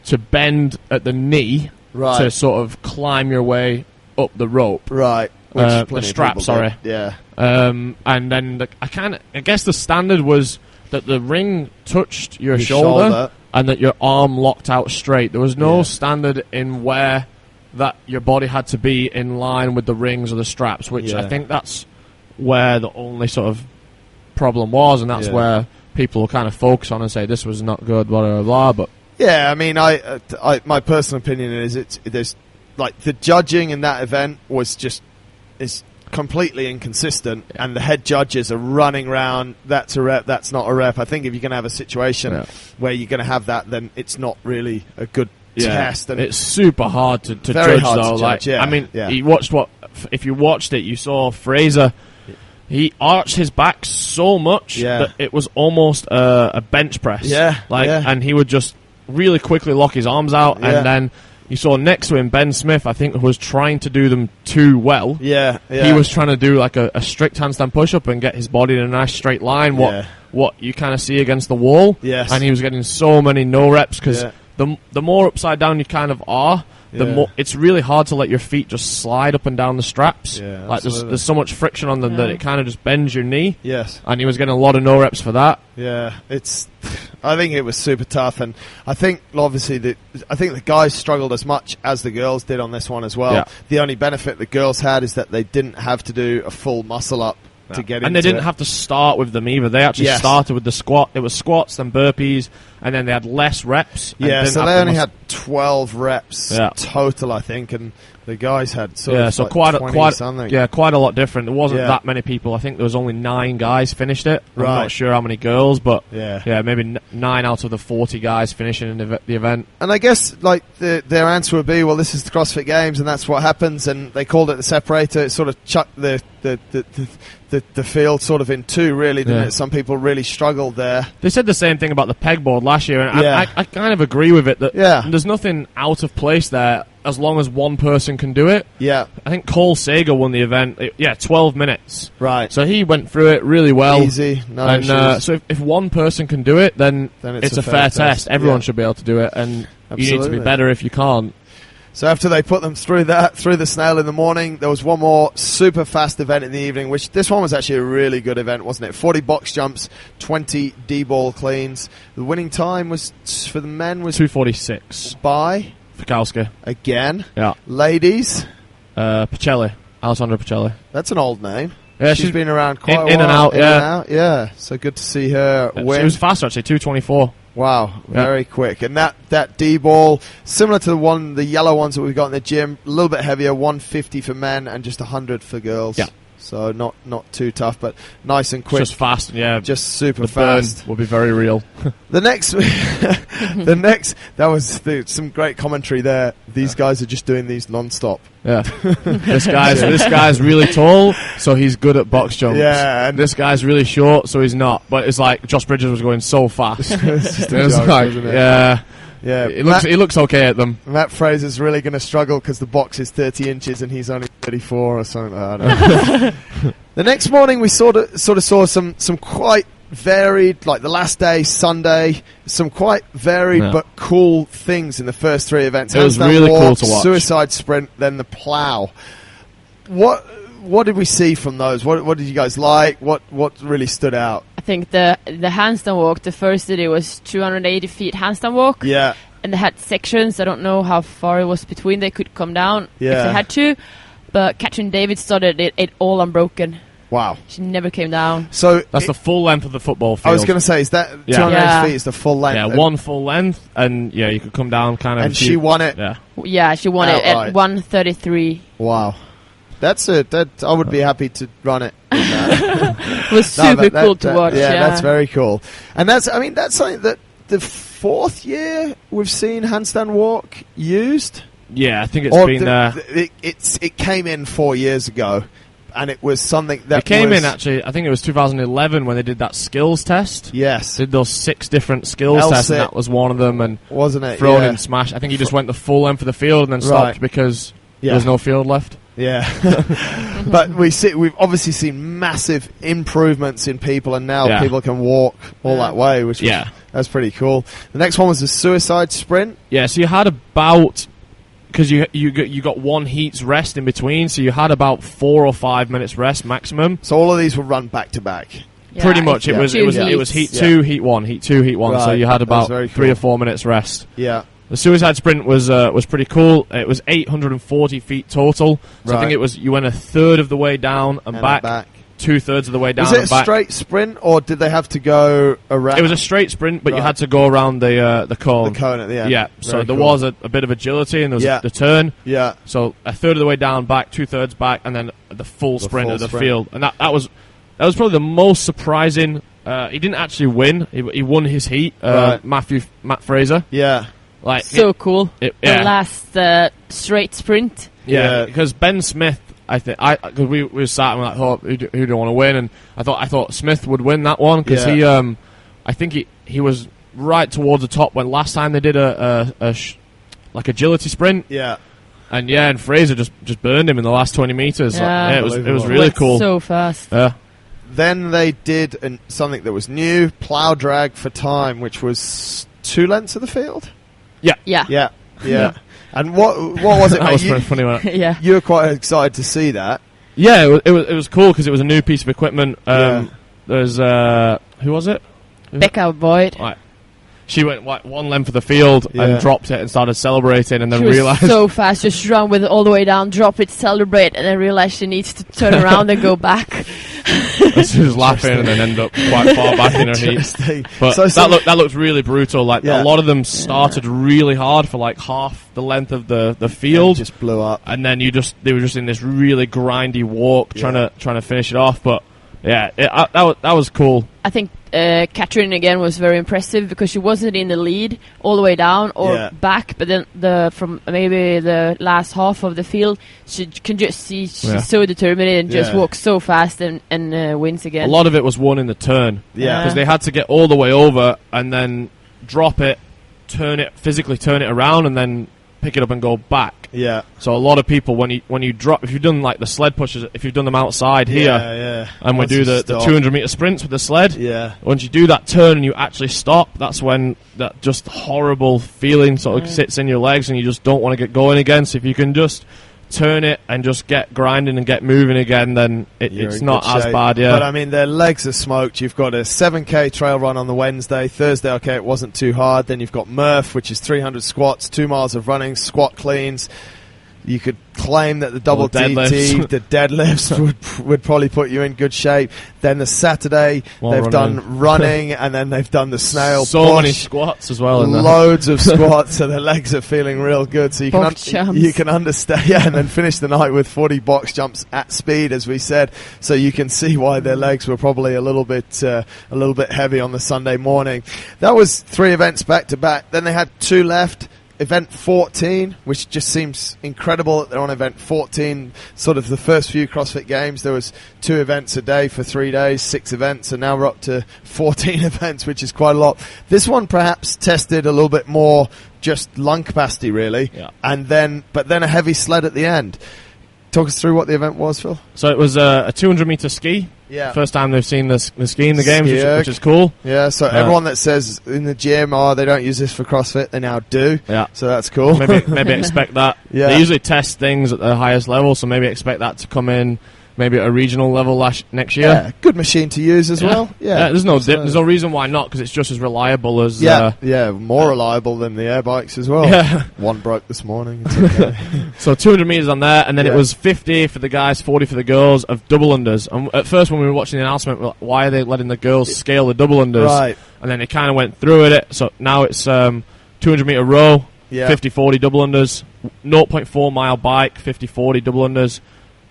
to bend at the kney to sort of climb your way up the rope. Right. The strap, sorry. Yeah. And then I guess the standard was that the ring touched your shoulder and that your arm locked out straight. There was no standard in where that your body had to be in line with the rings or the straps, which I think that's where the only sort of problem was, and that's where people will kind of focus on and say this was not good, blah blah blah. But yeah, I mean, I my personal opinion is there's like the judging in that event is completely inconsistent, and the head judges are running around. That's a rep. That's not a rep. I think if you're going to have a situation where you're going to have that, then it's not really a good test. And it's super hard to judge, though. I mean, if you watched it, you saw Fraser. He arched his back so much that it was almost a bench press. And he would just really quickly lock his arms out, and then. You saw next to him, Ben Smith, I think, was trying to do them too well. Yeah. He was trying to do like a strict handstand push-up and get his body in a nice straight line, what you kind of see against the wall. Yes. And he was getting so many no reps because the more upside down you kind of are, the more it's really hard to let your feet just slide up and down the straps. Yeah, like there's so much friction on them that it kind of just bends your knee. Yes. And he was getting a lot of no reps for that. Yeah, I think it was super tough, and I think obviously the guys struggled as much as the girls did on this one as well. Yeah. The only benefit the girls had is that they didn't have to do a full muscle up to get into it. And they didn't have to start with them either. They actually started with the squat. It was squats, then burpees, and then they had less reps. Yeah, so they only had 12 reps total, I think, and the guys had quite a lot different. There wasn't that many people. I think there was only 9 guys finished it. I'm not sure how many girls, but maybe 9 out of the 40 guys finishing in the event. And I guess like their answer would be, well, this is the CrossFit Games, and that's what happens. And they called it the separator. It sort of chucked the field sort of in two, really, didn't it? Some people really struggled there. They said the same thing about the pegboard last year, and I kind of agree with it. That there's nothing out of place there as long as one person can do it. Yeah. I think Cole Sager won the event. 12 minutes. Right. So he went through it really well. Easy. No issues. So if one person can do it, then it's a fair test. Everyone should be able to do it, and you need to be better if you can't. So after they put them through the snail in the morning, there was one more super fast event in the evening, which this one was actually a really good event, wasn't it? 40 box jumps, 20 D-ball cleans. The winning time was for the men was 2:46 by Fikowska again. Yeah. Ladies, Pacelli, Alessandra Pacelli. That's an old name. Yeah, she's been around quite a while. In and out. Yeah. So good to see her win. She was faster actually, 2:24. Wow, very quick. And that D-ball, similar to the yellow ones that we've got in the gym, a little bit heavier, 150 for men and just 100 for girls. Yeah. So not too tough, but nice and quick. Just fast, Just super fast. The burn will be very real. That was some great commentary there. These guys are just doing these non-stop. Yeah. This guy's really tall, so he's good at box jumps. Yeah. And this guy's really short, so he's not. But it's like Josh Bridges was going so fast. Yeah, he looks okay at them. Matt Fraser's really going to struggle because the box is 30 inches and he's only 34 or something. I don't know. The next morning we sort of saw some quite varied, like the last day, Sunday, some quite varied but cool things in the first 3 events. It was really cool to watch. Suicide sprint, then the plow. What did we see from those? What did you guys like? What really stood out? I think the handstand walk, the first day was 280 feet handstand walk. Yeah. And they had sections. I don't know how far it was between. They could come down if they had to. But Katrin David started it all unbroken. Wow. She never came down. So that's the full length of the football field. I was going to say, is that 280 feet is the full length? Yeah, one full length. And you could come down kind of. And she won it? Yeah, she won it at 133. Wow. That's it. I would be happy to run it. It was super cool to watch. Yeah, that's very cool. And that's something that the 4th year we've seen handstand walk used. Yeah, I think it's been there. It came in 4 years ago, and it was something that it came in actually. I think it was 2011 when they did that skills test. Yes, did those 6 different skills tests, and that was one of them. And wasn't it? Thrown and smash. I think he just went the full length of the field and then stopped because there was no field left. Yeah, but we've obviously seen massive improvements in people, and now people can walk all that way, which that's pretty cool. The next one was the suicide sprint. Yeah, so you had about, because you got 1 heat's rest in between, so you had about 4 or 5 minutes rest maximum. So all of these were run back to back. Yeah, pretty much, it was heat 2, heat 1, heat 2, heat 1. Right. So you had about 3 or 4 minutes rest. Yeah. The suicide sprint was pretty cool. It was 840 feet total. So I think it was you went a third of the way down and back, 2/3 of the way down. Was it a straight sprint, or did they have to go around? It was a straight sprint, but you had to go around the cone. The cone at the end. Yeah. So there was a bit of agility, and there was the turn. Yeah. So a third of the way down, back, 2/3 back, and then the full sprint of the field. And that was probably the most surprising. He didn't actually win. He won his heat. Matt Fraser. Yeah. Like so cool. The last straight sprint. Yeah, because Ben Smith, I think, because we sat and we were like, who do want to win? And I thought Smith would win that one because he, I think he was right towards the top when last time they did a agility sprint. Yeah. And Fraser just burned him in the last 20 meters. Yeah, it was really cool. So fast. Yeah. Then they did something that was new, plow drag for time, which was 2 lengths of the field. Yeah. And what was it? That was pretty funny, wasn't it? Yeah. You were quite excited to see that. Yeah, it was cool because it was a new piece of equipment. There's who was it? Becca Boyd. Right. She went one length of the field and dropped it and started celebrating, and then realised so fast, just run with it all the way down, drop it, celebrate, and then realised she needs to turn around and go back. She was laughing and then ended up quite far back in her heat. But that looked really brutal. Like a lot of them started really hard for like half the length of the field, just blew up, and then they were just in this really grindy walk trying to finish it off. But that was cool. I think Catherine again was very impressive because she wasn't in the lead all the way down or back, but then from maybe the last half of the field, she can just see she's so determined and just walks so fast and wins again. A lot of it was won in the turn, because they had to get all the way over and then drop it, physically turn it around, and then pick it up and go back. Yeah. So a lot of people, when you drop, if you've done like the sled pushes, if you've done them outside here, and we do the 200 meter sprints with the sled, once you do that turn and you actually stop, that's when that just horrible feeling sort of sits in your legs and you just don't want to get going again. So if you can just turn it and just get grinding and get moving again, then it's not as bad. But I mean, their legs are smoked. You've got a 7k trail run on the Wednesday. Thursday, okay, it wasn't too hard. Then you've got Murph, which is 300 squats, 2 miles of running, squat cleans. You could claim that the double DT, the deadlifts would probably put you in good shape. Then the Saturday, they've done running, and then they've done the snail push. Many squats as well. Loads of squats, so their legs are feeling real good. So you can understand, and then finish the night with 40 box jumps at speed, as we said. So you can see why their legs were probably a little bit heavy on the Sunday morning. That was 3 events back to back. Then they had 2 left. Event 14, which just seems incredible that they're on event 14. Sort of the first few CrossFit Games, there was 2 events a day for 3 days, 6 events, and now we're up to 14 events, which is quite a lot. This one perhaps tested a little bit more just lung capacity, really, but then a heavy sled at the end. Talk us through what the event was, Phil. So it was a 200-meter ski. Yeah. First time they've seen the ski in the games, which is cool. Yeah, so everyone that says in the gym, they don't use this for CrossFit, they now do. Yeah. So that's cool. Maybe expect that. Yeah. They usually test things at the highest level, so maybe expect that to come in maybe at a regional level next year. Yeah, good machine to use as well. Yeah, there's no reason why not, because it's just as reliable as... more reliable than the air bikes as well. Yeah. One broke this morning. It's okay. So 200 metres on there, and then it was 50 for the guys, 40 for the girls of double unders. And at first when we were watching the announcement, why are they letting the girls scale the double unders? Right. And then they kind of went through it. So now it's 200 metre row, 50-40 double unders, 0.4 mile bike, 50-40 double unders,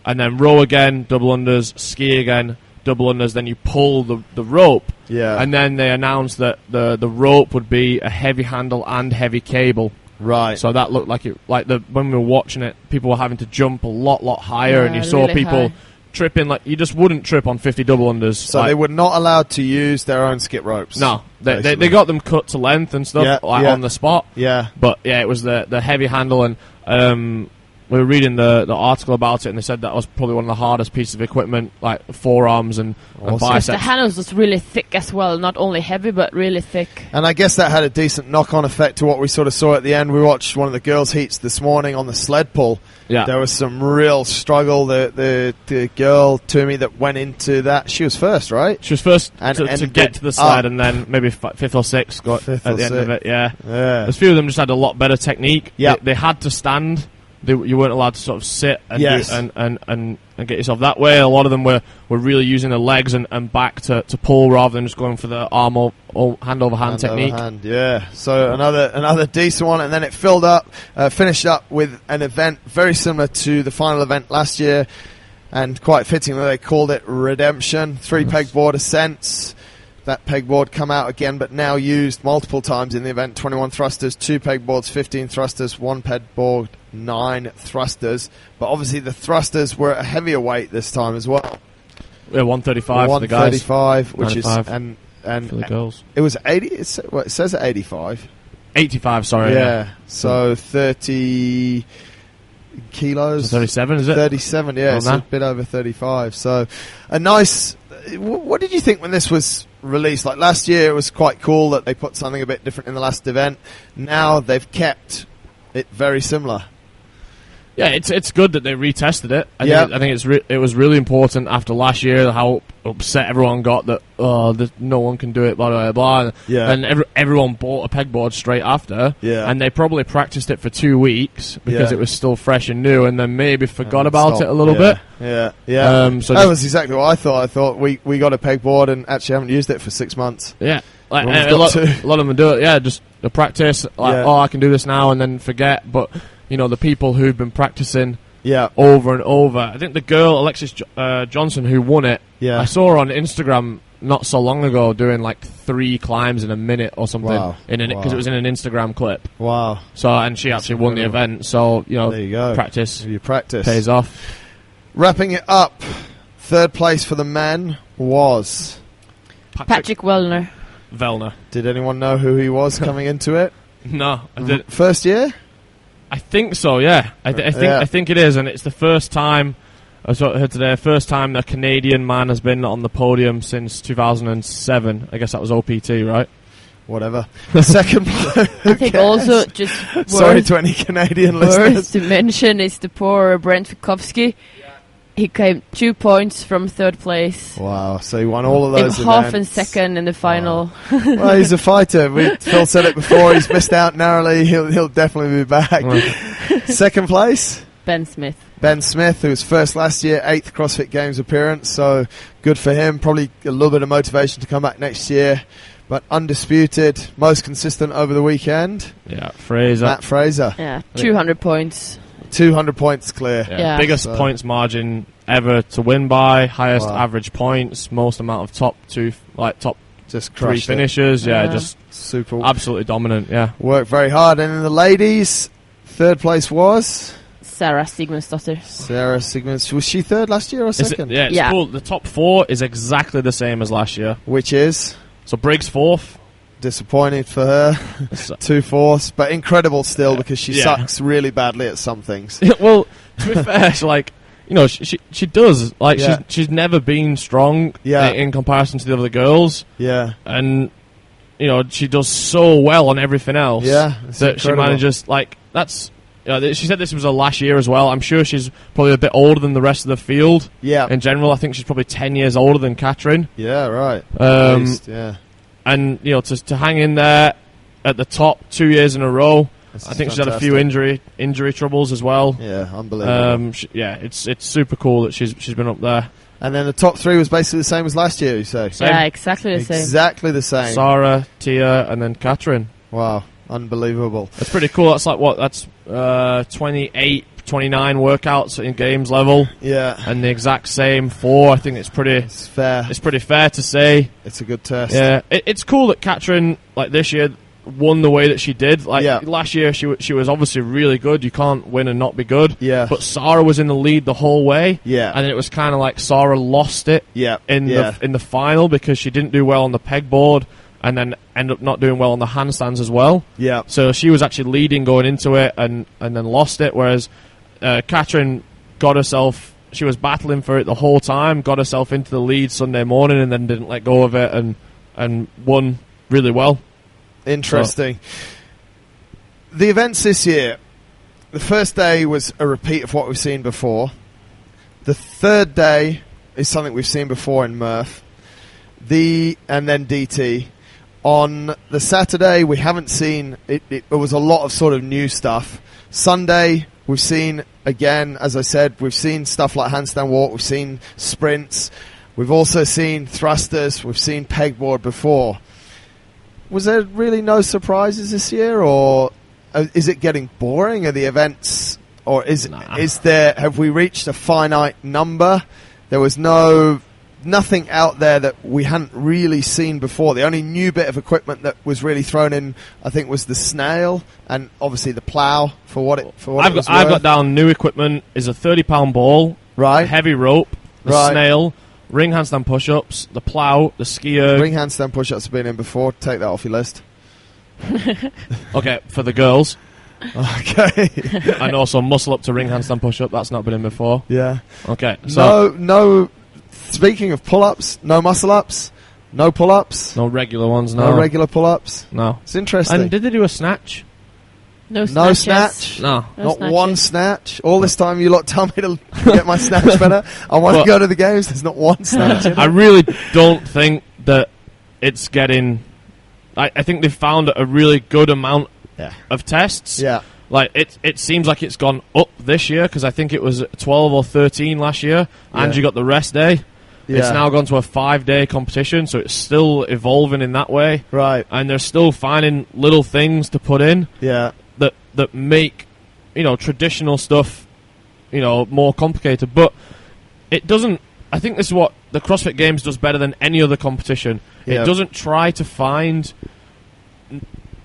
and then row again, double unders, ski again, double unders, then you pull the rope. Yeah. And then they announced that the rope would be a heavy handle and heavy cable. Right. So that looked like when we were watching it, people were having to jump a lot higher, and you saw really people tripping like you just wouldn't trip on 50 double unders. So they were not allowed to use their own skip ropes. No. They got them cut to length and stuff on the spot. Yeah. But it was the heavy handle, and we were reading the article about it, and they said that was probably one of the hardest pieces of equipment, like forearms and biceps. The handles was really thick as well, not only heavy, but really thick. And I guess that had a decent knock-on effect to what we sort of saw at the end. We watched one of the girls' heats this morning on the sled pull. Yeah. There was some real struggle. The girl, Toomey, that went into that, she was first, right? She was first to get to the sled, and then maybe 5th or 6th got at the end of it, yeah. A few of them just had a lot better technique. Yeah. They had to stand. You weren't allowed to sort of sit and get yourself that way. A lot of them were really using their legs and back to pull rather than just going for the arm or hand over hand technique. So another decent one, and then it finished up with an event very similar to the final event last year, and quite fittingly they called it Redemption. 3 pegboard ascents. That pegboard come out again, but now used multiple times in the event. 21 thrusters, 2 pegboards, 15 thrusters, 1 pegboard, 9 thrusters. But obviously the thrusters were a heavier weight this time as well. Yeah, 135 for the guys. 135, which is and for the girls. It was 80. It says at 85. 85, sorry. Yeah. So 30 kilos. So 37, is it? 37. Yeah, it's a bit over 35. So a nice. What did you think when this was released. Like last year, it was quite cool that they put something a bit different in the last event. Now they've kept it very similar. Yeah, it's good that they retested it. I think it was really important after last year how upset everyone got that no one can do it, blah blah blah. And everyone bought a pegboard straight after. Yeah. And they probably practiced it for 2 weeks because it was still fresh and new, and then maybe forgot about it a little bit. Yeah. So that was exactly what I thought. I thought we got a pegboard and actually haven't used it for 6 months. Yeah. Like, a lot of them do it. Yeah, just the practice. Like, I can do this now, and then forget. But you know, the people who've been practicing over and over. I think the girl, Alexis Johnson, who won it, I saw her on Instagram not so long ago doing like 3 climbs in a minute or something because it was in an Instagram clip. Wow. So, and she actually won the event. So, you know, there you go. Practice Pays off. Wrapping it up, 3rd place for the men was Patrick Vellner. Did anyone know who he was coming into it? No, I didn't. First year? I think so, yeah. I think it is, and it's the first time, I heard today, first time a Canadian man has been on the podium since 2007. I guess that was OPT, right? Whatever. Second place. I think also just sorry to any Canadian listeners. To mention is the poor Brent Fikowski. He came 2 points from 3rd place. Wow, so he won all of those in half and second in the final. Well, he's a fighter. Phil said it before. He's missed out narrowly. He'll definitely be back. Second place? Ben Smith, who was first last year, 8th CrossFit Games appearance. So good for him. Probably a little bit of motivation to come back next year. But undisputed, most consistent over the weekend. Yeah, Fraser. Matt Fraser. Yeah, 200 points. 200 points clear. Biggest points margin ever to win by, highest average points, most amount of top just 3 finishes. Just super, absolutely dominant. Yeah, worked very hard. And in the ladies, 3rd place was Sarah Sigmundsdottir. Was she 3rd last year or 2nd? It's cool. The top 4 is exactly the same as last year. Which is? So Briggs 4th. Disappointing for her. 2 fourths, but incredible still because she sucks really badly at some things. Well, to be fair, she does. Like she's never been strong in comparison to the other girls. Yeah, and she does so well on everything else. Yeah, that incredible. She manages that's. She said this was her last year as well. I'm sure she's probably a bit older than the rest of the field. Yeah, in general, I think she's probably 10 years older than Katrin. Yeah, right. At least, yeah. And to hang in there at the top 2 years in a row, I think she's had a few injury troubles as well. Yeah, unbelievable. It's super cool that she's been up there. And then the top 3 was basically the same as last year, you say? Yeah, exactly the same. Exactly the same. Sarah, Tia, and then Katrin. Wow, unbelievable. That's pretty cool. That's that's 28, 29 workouts in games level. Yeah. And the exact same 4. I think it's fair. It's pretty fair to say. It's a good test. Yeah. It's cool that Katrin, this year, won the way that she did. Last year, she was obviously really good. You can't win and not be good. Yeah. But Sarah was in the lead the whole way. Yeah. And then it was kind of like Sarah lost it. Yeah. In the final because she didn't do well on the pegboard. And then end up not doing well on the handstands as well. Yeah. So she was actually leading going into it and then lost it, whereas Katrin got herself, she was battling for it the whole time, got herself into the lead Sunday morning and then didn't let go of it and won really well. Interesting. So. The events this year, the first day was a repeat of what we've seen before. The 3rd day is something we've seen before in Murph. And then DT. On the Saturday, we haven't seen it. It was a lot of sort of new stuff. Sunday, we've seen, again, as I said, we've seen stuff like handstand walk. We've seen sprints. We've also seen thrusters. We've seen pegboard before. Was there really no surprises this year, or is it getting boring? Are the events, or have we reached a finite number? There was nothing out there that we hadn't really seen before. The only new bit of equipment that was really thrown in, I think, was the snail and obviously the plow for what it was. I've got down new equipment is a 30-pound ball, right? A heavy rope, the snail, ring handstand push-ups, the plow, the skier. Ring handstand push-ups have been in before. Take that off your list. Okay, for the girls. Okay. And also muscle up to ring handstand push-up. That's not been in before. Yeah. Okay. So no. Speaking of pull-ups, no muscle-ups, No pull-ups? No regular ones, no. No regular pull-ups? No. It's interesting. And did they do a snatch? No snatch? No. Not snatches. One snatch? All this time you lot tell me to get my snatch better. I want to go to the games. There's not one snatch. I really don't think that it's getting... I think they've found a really good amount of tests. Yeah. Like, it seems like it's gone up this year, because I think it was 12 or 13 last year, and you got the rest day. Yeah. It's now gone to a 5-day competition, so it's still evolving in that way. Right. And they're still finding little things to put in that make, traditional stuff, more complicated. But it doesn't... I think this is what the CrossFit Games does better than any other competition. Yeah. It doesn't try to find...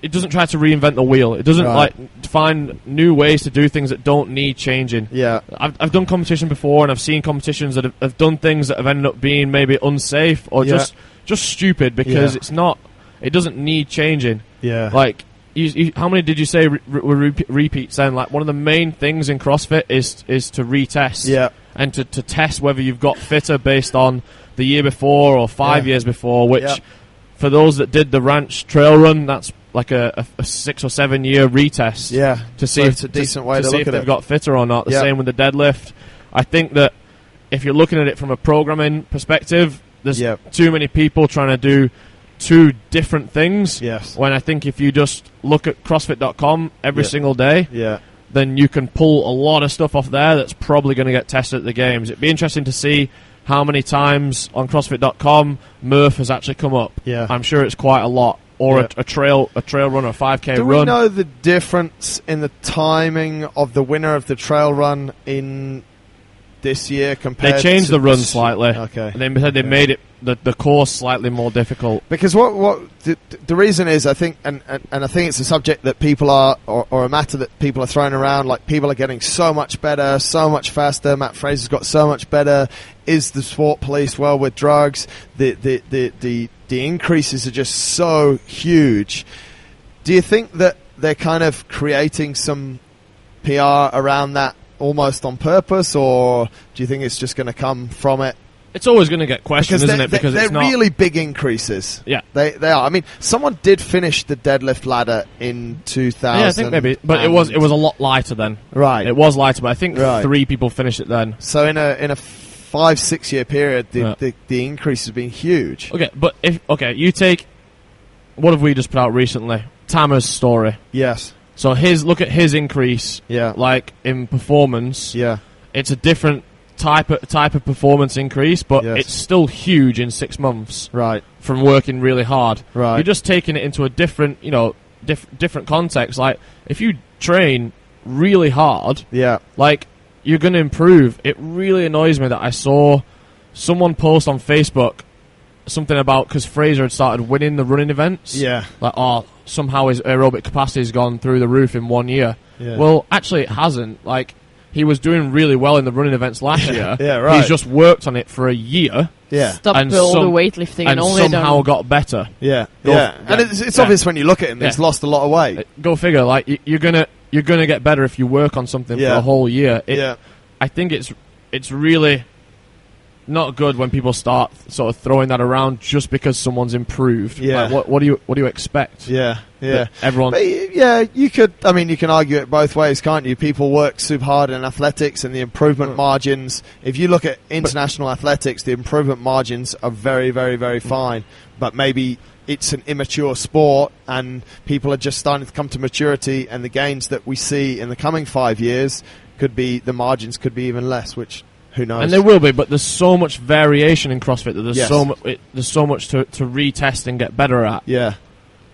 It doesn't try to reinvent the wheel. It doesn't find new ways to do things that don't need changing. Yeah, I've done competition before, and I've seen competitions that have done things that have ended up being maybe unsafe or just stupid because it's not. It doesn't need changing. Yeah, like how many did you say were repeats? Then, like, one of the main things in CrossFit is to retest. Yeah, and to test whether you've got fitter based on the year before or 5 years before. Which for those that did the ranch trail run, that's like a 6 or 7 year retest. Yeah, to see if it's a decent way to see look if at they've it. got fitter or not. The same with the deadlift. I think that if you're looking at it from a programming perspective, there's too many people trying to do two different things. Yes. When I think if you just look at CrossFit.com every single day, then you can pull a lot of stuff off there that's probably going to get tested at the games. It'd be interesting to see how many times on CrossFit.com Murph has actually come up. Yeah. I'm sure it's quite a lot. Or a trail run or a 5K run. Do we know the difference in the timing of the winner of the trail run in this year compared to... They changed the run slightly. Okay. And they said they made it the course slightly more difficult. Because what the reason is, I think, and I think it's a subject that people are, or a matter that people are throwing around, like people are getting so much better, so much faster, Matt Fraser's got so much better, is the sport policed well with drugs? The increases are just so huge. Do you think that they're kind of creating some PR around that almost on purpose, or do you think it's just going to come from it? It's always going to get questioned, isn't it? Because they're it's not really big increases. Yeah, they are. I mean, someone did finish the deadlift ladder in 2000. Yeah, I think maybe, but it was a lot lighter then. Right, it was lighter, but I think 3 people finished it then. So in a 5-6 year period, the increase has been huge. Okay, but you take what have we just put out recently? Tamer's story. Yes. So look at his increase. Yeah. Like in performance. Yeah. It's a different type of performance increase, but it's still huge in 6 months. Right. From working really hard. Right. You're just taking it into a different, different context. Like if you train really hard. Yeah. Like, you're going to improve. It really annoys me that I saw someone post on Facebook something about because Fraser had started winning the running events. Yeah. Like, somehow his aerobic capacity has gone through the roof in 1 year. Yeah. Well, actually, it hasn't. Like, he was doing really well in the running events last year. Yeah, right. He's just worked on it for a year. Yeah. Stopped all the weightlifting and only somehow got better. Yeah. And it's obvious when you look at him, he's lost a lot of weight. Go figure. Like, you're gonna get better if you work on something for a whole year. I think it's really not good when people start sort of throwing that around just because someone's improved. Yeah. Like, what do you expect? Yeah. That everyone. But you could. I mean, you can argue it both ways, can't you? People work super hard in athletics, and the improvement margins. If you look at international athletics, the improvement margins are very, very, very fine. But maybe it's an immature sport, and people are just starting to come to maturity, and the gains that we see in the coming 5 years the margins could be even less, which who knows? And there will be, but there's so much variation in CrossFit that there's so much to retest and get better at. Yeah.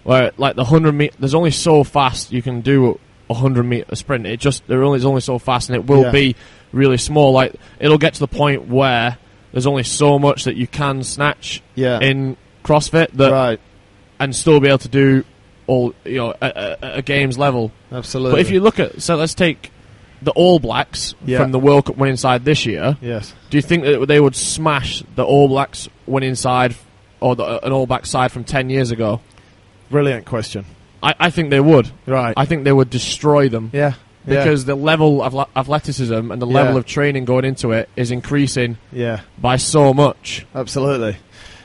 Where like the 100 meter, there's only so fast you can do a 100 meter sprint. There's only so fast, and it will be really small. Like it'll get to the point where there's only so much that you can snatch in CrossFit and still be able to do all at a games level. Absolutely. But if you look at let's take the All Blacks from the World Cup winning side this year. Yes. Do you think that they would smash the All Blacks winning side or an All Black side from 10 years ago? Brilliant question. I think they would. Right. I think they would destroy them. Yeah. Because the level of athleticism and the level of training going into it is increasing by so much. Absolutely.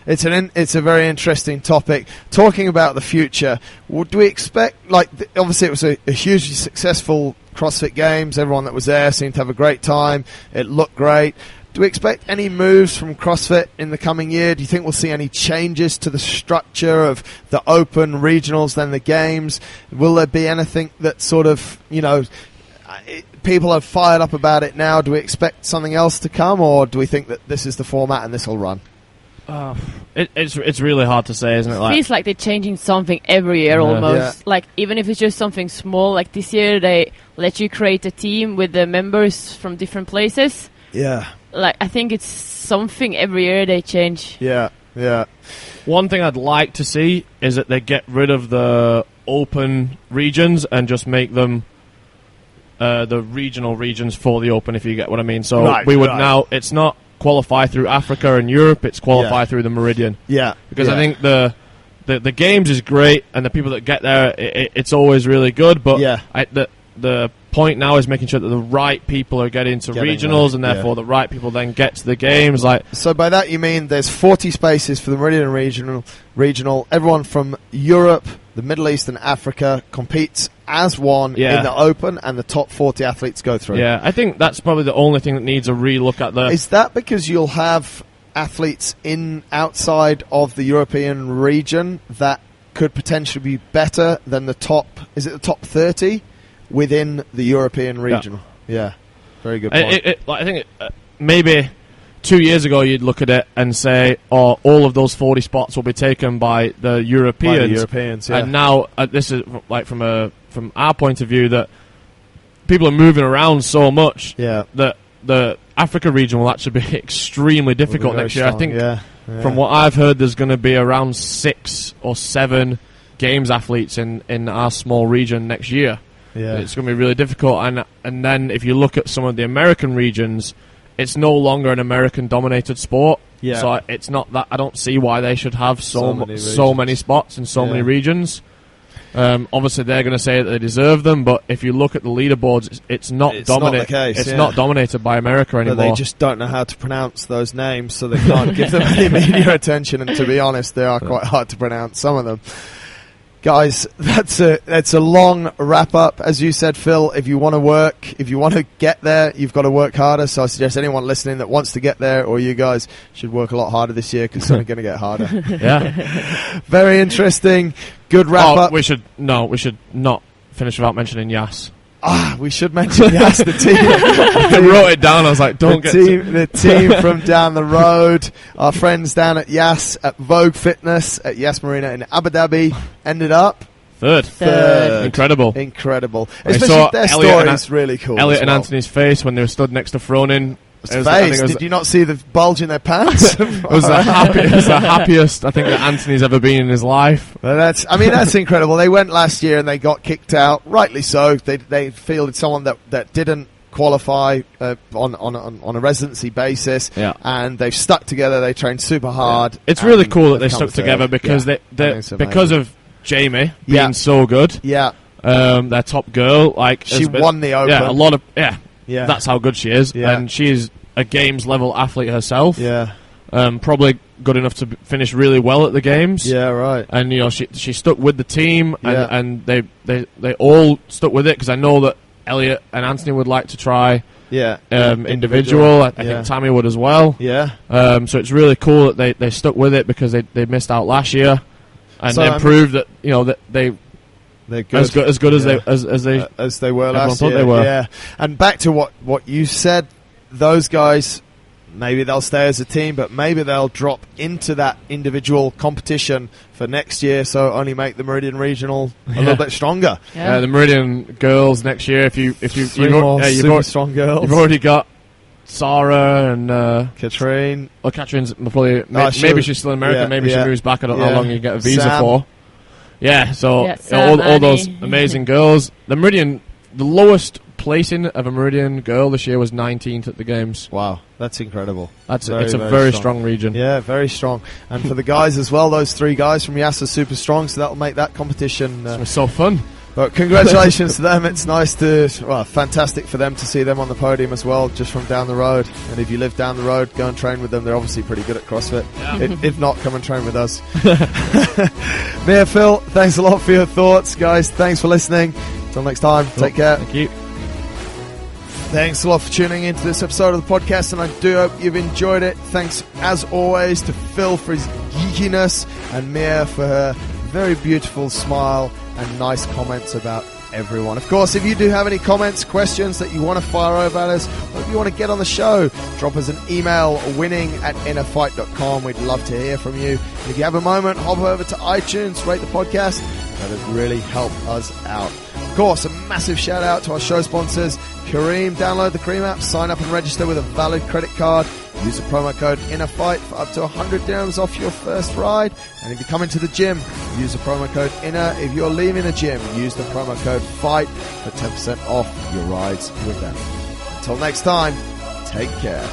It's a very interesting topic. Talking about the future, do we expect, obviously it was a hugely successful CrossFit Games. Everyone that was there seemed to have a great time. It looked great. Do we expect any moves from CrossFit in the coming year? Do you think we'll see any changes to the structure of the Open, regionals, then the Games? Will there be anything that sort of, people are fired up about it now? Do we expect something else to come, or do we think that this is the format and this will run? It's really hard to say, isn't it? It feels like they're changing something every year almost. Yeah. Even if it's just something small, like this year they let you create a team with the members from different places. Yeah. I think it's something every year they change. Yeah, yeah. One thing I'd like to see is that they get rid of the Open regions and just make them the regional regions for the Open, if you get what I mean. So we would now, it's not qualify through Africa and Europe, it's qualify through the Meridian. Yeah. Because I think the Games is great, and the people that get there, it's always really good, but the point now is making sure that the right people are getting to regionals, and therefore the right people then get to the Games. So by that you mean there's 40 spaces for the Meridian regional. Everyone from Europe, the Middle East and Africa competes as one in the Open, and the top 40 athletes go through. Yeah, I think that's probably the only thing that needs a relook at the... Is that because you'll have athletes outside of the European region that could potentially be better than the top... Is it the top 30 within the European region? Yeah. Very good point. I think maybe 2 years ago you'd look at it and say, all of those 40 spots will be taken by the Europeans. And now this is from our point of view, that people are moving around so much that the Africa region will actually be extremely difficult next year. I think from what I've heard, there's going to be around 6 or 7 Games athletes in our small region next year. Yeah. It's going to be really difficult. And then if you look at some of the American regions, it's no longer an American-dominated sport. Yeah. So it's not that. I don't see why they should have so many spots in so many regions. Obviously, they're going to say that they deserve them, but if you look at the leaderboards, it's not dominated. It's not dominated by America anymore. But they just don't know how to pronounce those names, so they can't give them any media attention. And to be honest, they are quite hard to pronounce, some of them. Guys, that's a long wrap up. As you said, Phil, if you want to get there, you've got to work harder. So I suggest anyone listening that wants to get there, or you guys, should work a lot harder this year, because it's only going to get harder. Yeah. Very interesting. Good wrap up. We should not finish without mentioning Yas. We should mention Yas, the team. I wrote it down. I was like, the team from down the road. Our friends down at Yas, at Vogue Fitness, at Yas Marina in Abu Dhabi, ended up third. Incredible. Especially their story is really cool. Elliot and Anthony's face when they were stood next to Fronin. Did you not see the bulge in their pants? It was the happiest I think that Anthony's ever been in his life. Well, that's incredible. They went last year and they got kicked out, rightly so. They fielded someone that didn't qualify on a residency basis, and they've stuck together. They trained super hard. Yeah. It's really cool that they stuck together because because of Jamie being so good. Yeah, their top girl, she won the Open. Yeah, a lot of that's how good she is, and she's a Games level athlete herself. Yeah, probably good enough to finish really well at the Games. Yeah, right. And she stuck with the team, and they all stuck with it, because I know that Elliot and Anthony would like to try individual. I think Tammy would as well. Yeah. So it's really cool that they stuck with it, because they missed out last year, and they proved that that they're good. as good as they were last year. They were. Yeah. And back to what you said, those guys, maybe they'll stay as a team, but maybe they'll drop into that individual competition for next year, so only make the Meridian Regional a little bit stronger. Yeah. The Meridian girls next year, if you've super strong girls. You've already got Sarah and Katrine. Well, Katrine's probably maybe she's still in America. Maybe she moves back. I don't know how long you get a visa for. Yeah, so all those amazing girls. The lowest placing of a Meridian girl this year was 19th at the Games. Wow, that's incredible. It's a very strong region. Yeah, very strong. And for the guys as well, those 3 guys from Yas are super strong, so that'll make that competition it's so fun. But congratulations to them. It's nice fantastic for them to see them on the podium as well, just from down the road. And if you live down the road, go and train with them. They're obviously pretty good at CrossFit. Yeah. If not, come and train with us. Mia, Phil, thanks a lot for your thoughts. Guys, thanks for listening. Until next time, take care. Thank you. Thanks a lot for tuning into this episode of the podcast, and I do hope you've enjoyed it. Thanks, as always, to Phil for his geekiness and Mia for her very beautiful smile and nice comments about everyone. Of course, if you do have any comments, questions that you want to fire over at us, or if you want to get on the show, drop us an email, winning@innerfight.com. We'd love to hear from you. And if you have a moment, hop over to iTunes, rate the podcast. That would really help us out. Of course, a massive shout out to our show sponsors, Kareem. Download the Kareem app, sign up and register with a valid credit card. Use the promo code InnerFight for up to 100 dirhams off your first ride. And if you come into the gym, use the promo code INNER. If you're leaving the gym, use the promo code FIGHT for 10% off your rides with them. Until next time, take care.